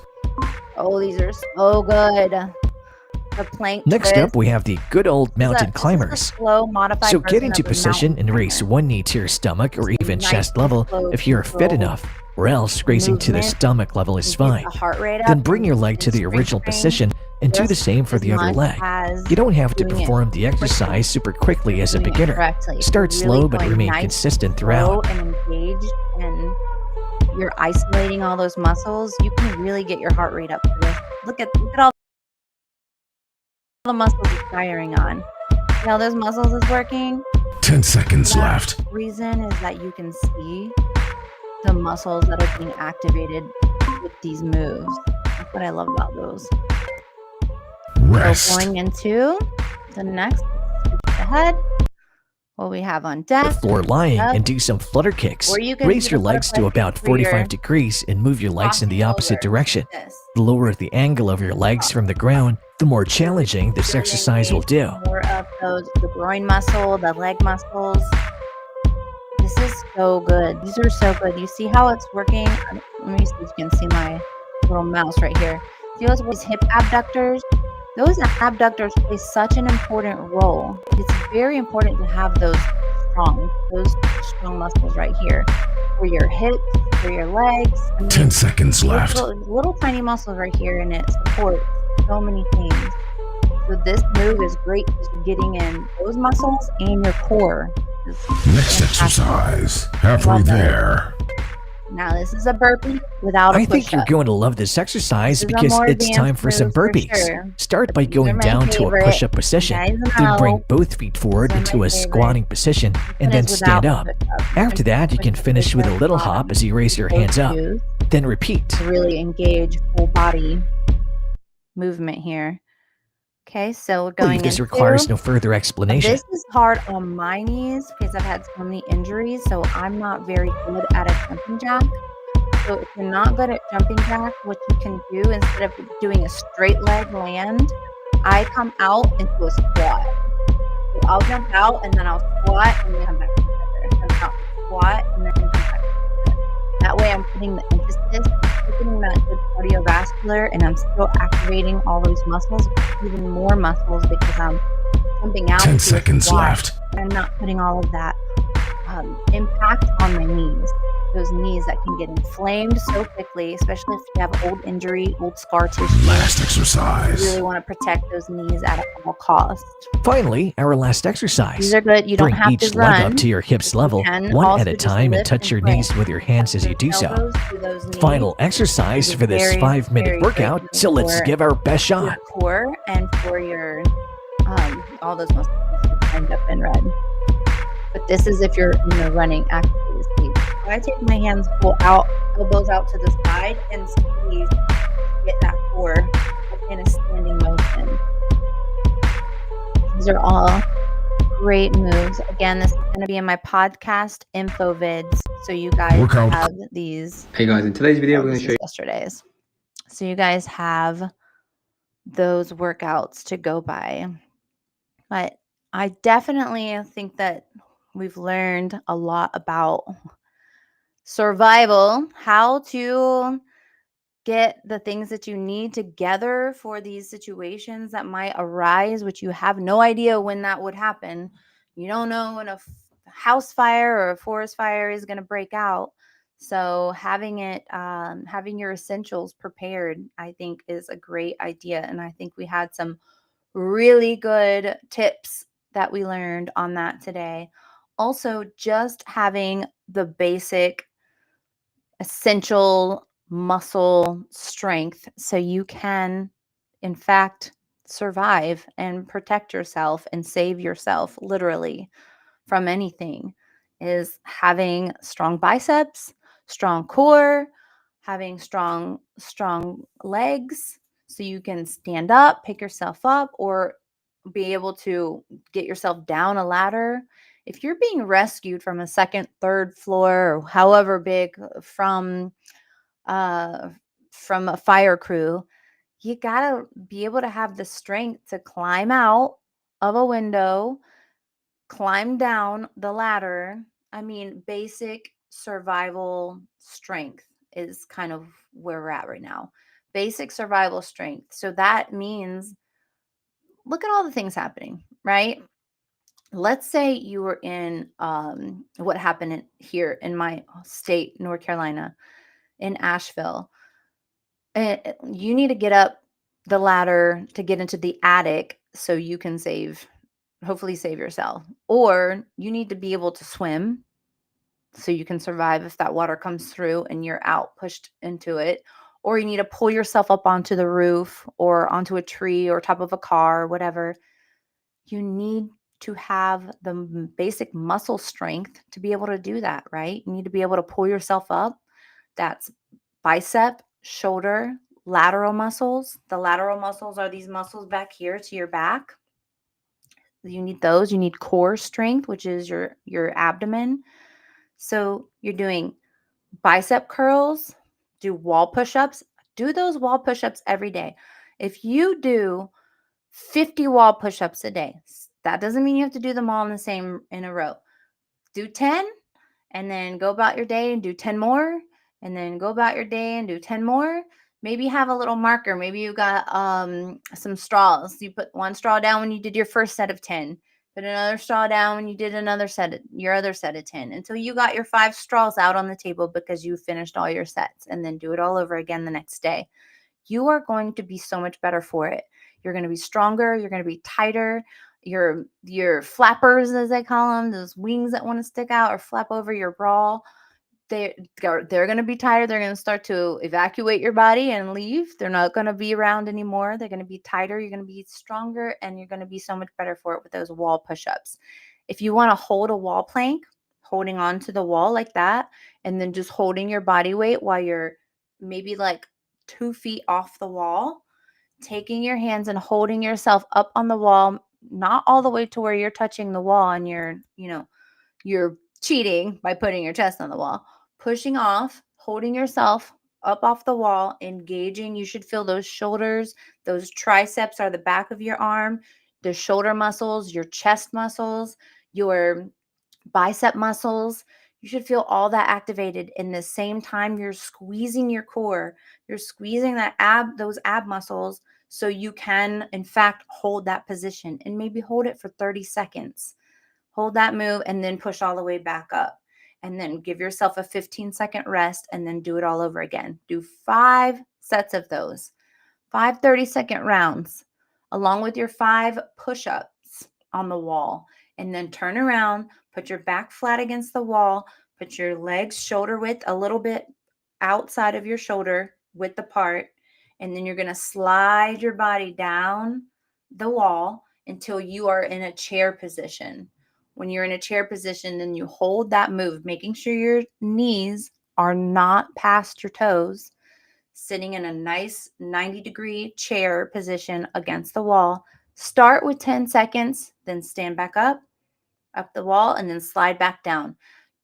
Oh, these are so good. The plank Next twist. up, we have the good old mountain climbers. Slow, modified So get version into of the position mountain and raise one knee to your stomach or even nice chest and level slow if you're fit control enough, or else raising to the movement stomach level is fine. the heart rate Then up bring and your leg to the spring original training position and do the just same for as the other much leg. as You don't have to doing it perform the exercise super quickly as a doing it beginner. correctly. Start You're really slow but going remain nice, consistent slow throughout. and engaged, and you're isolating all those muscles. You can really get your heart rate up for this. Look at all the muscles it's firing on. See how those muscles is working? 10 10 seconds left. Reason is that you can see the muscles that are being activated with these moves. That's what I love about those. Rest. So going into the next ahead, what we have on deck. Before lying and do some flutter kicks. Or you can Raise do your the legs to butterfly about kick for your 45 degrees and move your legs in the opposite crossing over. direction. This. The lower the angle of your legs from the ground, the more challenging this exercise will do. More of the groin muscle, the leg muscles. This is so good. These are so good. You see how it's working? Let me see if you can see my little mouse right here. See those hip abductors? Those abductors play such an important role. It's very important to have those strong muscles right here for your hips, for your legs. 10 seconds left. Little tiny muscles right here, and it supports so many things. So this move is great because you're getting in those muscles and your core. Next exercise. Halfway there. Now this is a burpee without a I think you're push-up. going to love this exercise This is a because more it's time advanced for some move for burpees. sure. Start by These are going my down to a favorite. push-up position, Guys then bring know. both feet forward These are into my a favorite. squatting position, and This then is stand without up. the push-up. After that, you can finish with a little hop as you raise your hands up. Then repeat. To really engage full body movement here. Okay, so we're going This into requires no further explanation. This is hard on my knees because I've had so many injuries, so I'm not very good at a jumping jack. So if you're not good at jumping jack, what you can do instead of doing a straight leg land, I come out into a squat. So I'll jump out and then I'll squat and then come back together. Jump out, squat, and then come back together. That way I'm putting the emphasis, I'm putting that good cardiovascular, and I'm still activating all those muscles, even more muscles because I'm jumping out. 10 into a seconds squat. left. I'm not putting all of that impact on my knees. Those knees that can get inflamed so quickly, especially if you have old injury, old scar tissue. Last exercise. You really want to protect those knees at all costs. Finally, our last exercise. These are good. You don't Bring have each to leg run. up to your hips level, can one also at a just time, and lift touch and your push. knees with your hands as you do so. Elbows to those knees. Final exercise for this Very, 5-minute very workout, good so let's for give our best your shot. core and for your all those muscles end up in red. But this is if you're running actively asleep. I take my hands pull out, elbows out to the side, and squeeze, get that core in a standing motion. These are all great moves. Again, this is going to be in my podcast info vids, so you guys Workout. have these. Hey guys, in today's video, we're going to show you Yesterday's. So you guys have those workouts to go by. But I definitely think that we've learned a lot about survival, how to get the things that you need together for these situations that might arise, which you have no idea when that would happen. You don't know when a house fire or a forest fire is going to break out. So having your essentials prepared, I think, is a great idea. And I think we had some really good tips that we learned on that today. Also, just having the basic essential muscle strength so you can, in fact, survive and protect yourself and save yourself literally from anything is having strong biceps, strong core, having strong legs so you can stand up, pick yourself up, or be able to get yourself down a ladder. If you're being rescued from a second, third floor, or however big from a fire crew, you gotta be able to have the strength to climb out of a window, climb down the ladder. I mean, basic survival strength is kind of where we're at right now. Basic survival strength. So that means, look at all the things happening, right? Let's say you were in what happened here in my state, North Carolina, in Asheville. You need to get up the ladder to get into the attic so you can hopefully save yourself. Or you need to be able to swim so you can survive if that water comes through and you're out pushed into it. Or you need to pull yourself up onto the roof or onto a tree or top of a car or whatever. You need to have the basic muscle strength to be able to do that, right? You need to be able to pull yourself up. That's bicep, shoulder, lateral muscles. The lateral muscles are these muscles back here to your back. You need those. You need core strength, which is your abdomen. So you're doing bicep curls, do wall push-ups. Do those wall push-ups every day. If you do 50 wall push-ups a day, that doesn't mean you have to do them all in a row. Do 10 and then go about your day and do 10 more, and then go about your day and do 10 more. Maybe have a little marker. Maybe you got some straws. You put one straw down when you did your first set of 10. Put another straw down when you did your other set of 10, until you got your 5 straws out on the table because you finished all your sets, and then do it all over again the next day. You are going to be so much better for it. You're going to be stronger. You're going to be tighter. Your flappers, as they call them, those wings that want to stick out or flap over your bra, they're going to be tighter. They're going to start to evacuate your body and leave. They're not going to be around anymore. They're going to be tighter. You're going to be stronger, and you're going to be so much better for it with those wall push-ups. If you want to hold a wall plank, holding on to the wall like that, and then just holding your body weight while you're maybe like 2 feet off the wall, taking your hands and holding yourself up on the wall, not all the way to where you're touching the wall and you're cheating by putting your chest on the wall. Pushing off, holding yourself up off the wall, engaging. You should feel those shoulders. Those triceps are the back of your arm, the shoulder muscles, your chest muscles, your bicep muscles. You should feel all that activated. In the same time, you're squeezing your core. You're squeezing those ab muscles, so you can, in fact, hold that position, and maybe hold it for 30 seconds. Hold that move and then push all the way back up. And then give yourself a 15-second rest, and then do it all over again. Do 5 sets of those, 5 30-second rounds, along with your 5 push-ups on the wall. And then turn around, put your back flat against the wall, put your legs shoulder width, a little bit outside of your shoulder width apart. And then you're going to slide your body down the wall until you are in a chair position. When you're in a chair position, then you hold that move, making sure your knees are not past your toes, sitting in a nice 90-degree chair position against the wall. Start with 10 seconds, then stand back up the wall, and then slide back down.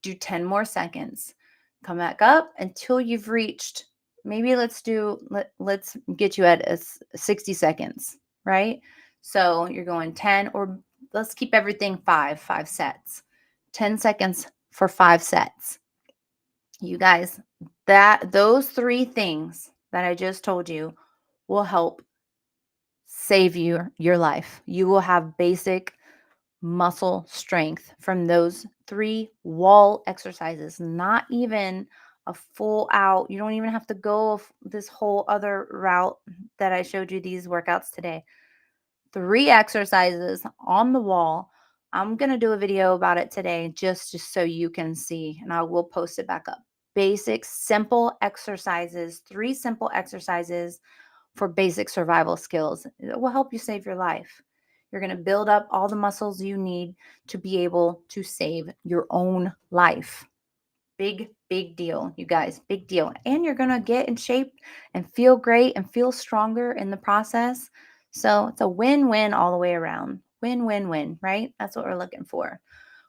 Do 10 more seconds. Come back up until you've reached, maybe let's get you at 60 seconds, right? So you're going 10, or let's keep everything 5 sets. 10 seconds for 5 sets. You guys, those 3 things that I just told you will help save your life. You will have basic muscle strength from those 3 wall exercises, not even a full out. You don't even have to go this whole other route that I showed you, these workouts today. 3 exercises on the wall. I'm going to do a video about it today just so you can see, and I will post it back up. Basic, simple exercises, 3 simple exercises for basic survival skills. It will help you save your life. You're going to build up all the muscles you need to be able to save your own life. Big deal, you guys. Big deal. And you're going to get in shape and feel great and feel stronger in the process. So it's a win-win all the way around. Win-win-win, right? That's what we're looking for.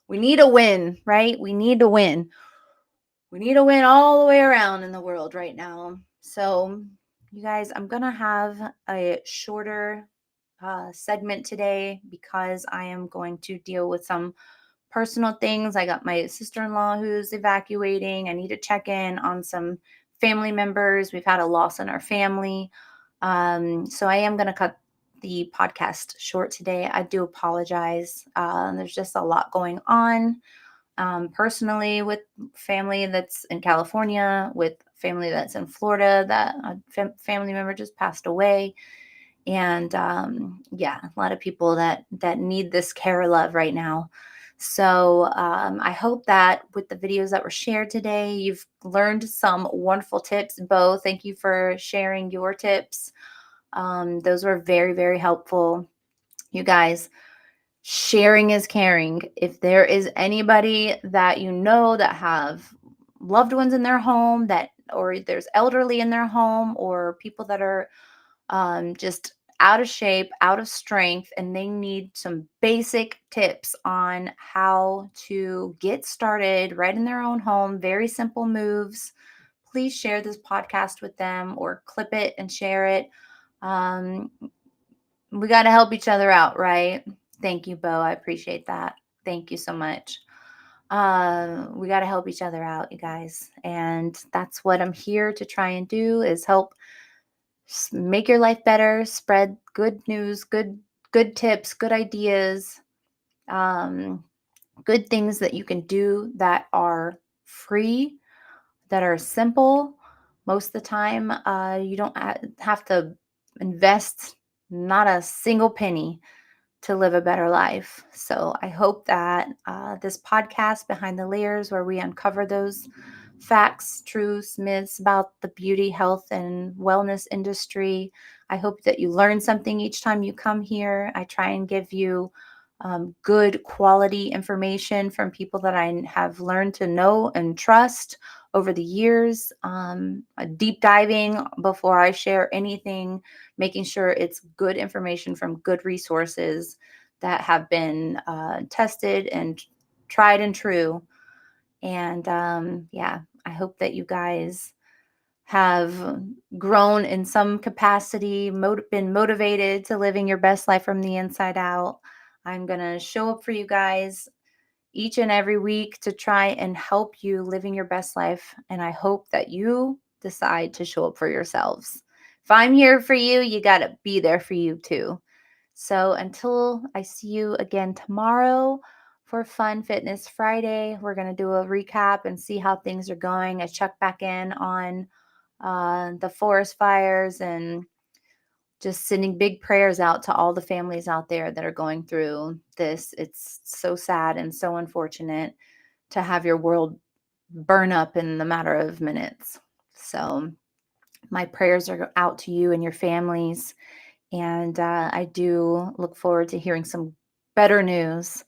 We need a win, right? We need to win. We need a win all the way around in the world right now. So you guys, I'm going to have a shorter segment today because I am going to deal with some personal things. I got my sister-in-law who's evacuating. I need to check in on some family members. We've had a loss in our family. So I am going to cut the podcast short today. I do apologize. There's just a lot going on personally with family that's in California, with family that's in Florida, that a family member just passed away. And yeah, a lot of people that need this care or love right now. So I hope that with the videos that were shared today, you've learned some wonderful tips. Bo, thank you for sharing your tips. Those were very, very helpful. You guys, sharing is caring. If there is anybody that you know that have loved ones in their home, that or there's elderly in their home, or people that are just out of shape, out of strength, and they need some basic tips on how to get started right in their own home, very simple moves, please share this podcast with them or clip it and share it. We got to help each other out, right? Thank you, Bo. I appreciate that. Thank you so much. We got to help each other out, you guys. And that's what I'm here to try and do, is help make your life better, spread good news, good tips, good ideas, good things that you can do that are free, that are simple. Most of the time, you don't have to invest not a single penny to live a better life. So I hope that this podcast, Behind the Layers, where we uncover those facts, truths, myths about the beauty, health, and wellness industry, I hope that you learn something each time you come here. I try and give you good quality information from people that I have learned to know and trust over the years, deep diving before I share anything, making sure it's good information from good resources that have been tested and tried and true. And yeah, I hope that you guys have grown in some capacity, been motivated to living your best life from the inside out. I'm going to show up for you guys each and every week to try and help you living your best life. And I hope that you decide to show up for yourselves. If I'm here for you, you got to be there for you too. So until I see you again tomorrow for Fun Fitness Friday, we're going to do a recap and see how things are going. I check back in on the forest fires and just sending big prayers out to all the families out there that are going through this. It's so sad and so unfortunate to have your world burn up in the matter of minutes. So my prayers are out to you and your families. And I do look forward to hearing some better news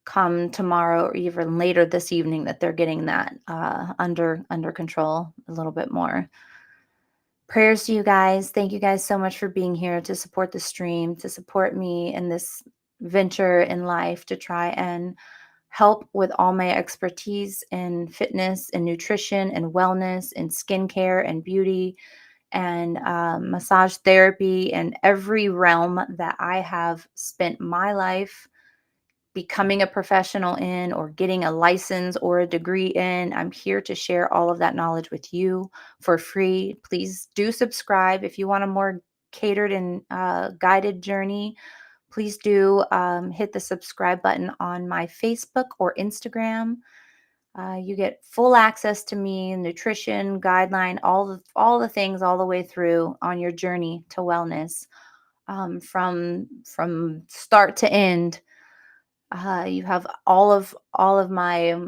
come tomorrow or even later this evening, that they're getting that under control a little bit more. Prayers to you guys. Thank you guys so much for being here to support the stream, to support me in this venture in life, to try and help with all my expertise in fitness and nutrition and wellness and skincare and beauty and massage therapy and every realm that I have spent my life becoming a professional in, or getting a license or a degree in. I'm here to share all of that knowledge with you for free. Please do subscribe if you want a more catered and guided journey. Please do hit the subscribe button on my Facebook or Instagram. You get full access to me, nutrition, guideline, all the things all the way through on your journey to wellness, from start to end. You have all of my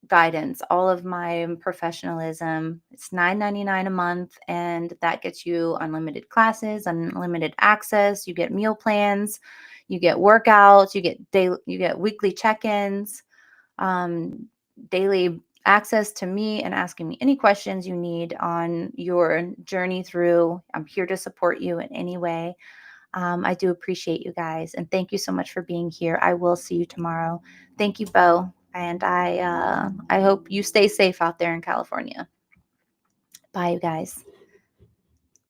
guidance, all of my professionalism. It's $9.99 a month, and that gets you unlimited classes, unlimited access. You get meal plans, you get workouts, you get weekly check-ins, daily access to me and asking me any questions you need on your journey through. I'm here to support you in any way. I do appreciate you guys, and thank you so much for being here. I will see you tomorrow. Thank you, Bo, and I hope you stay safe out there in California. Bye, you guys.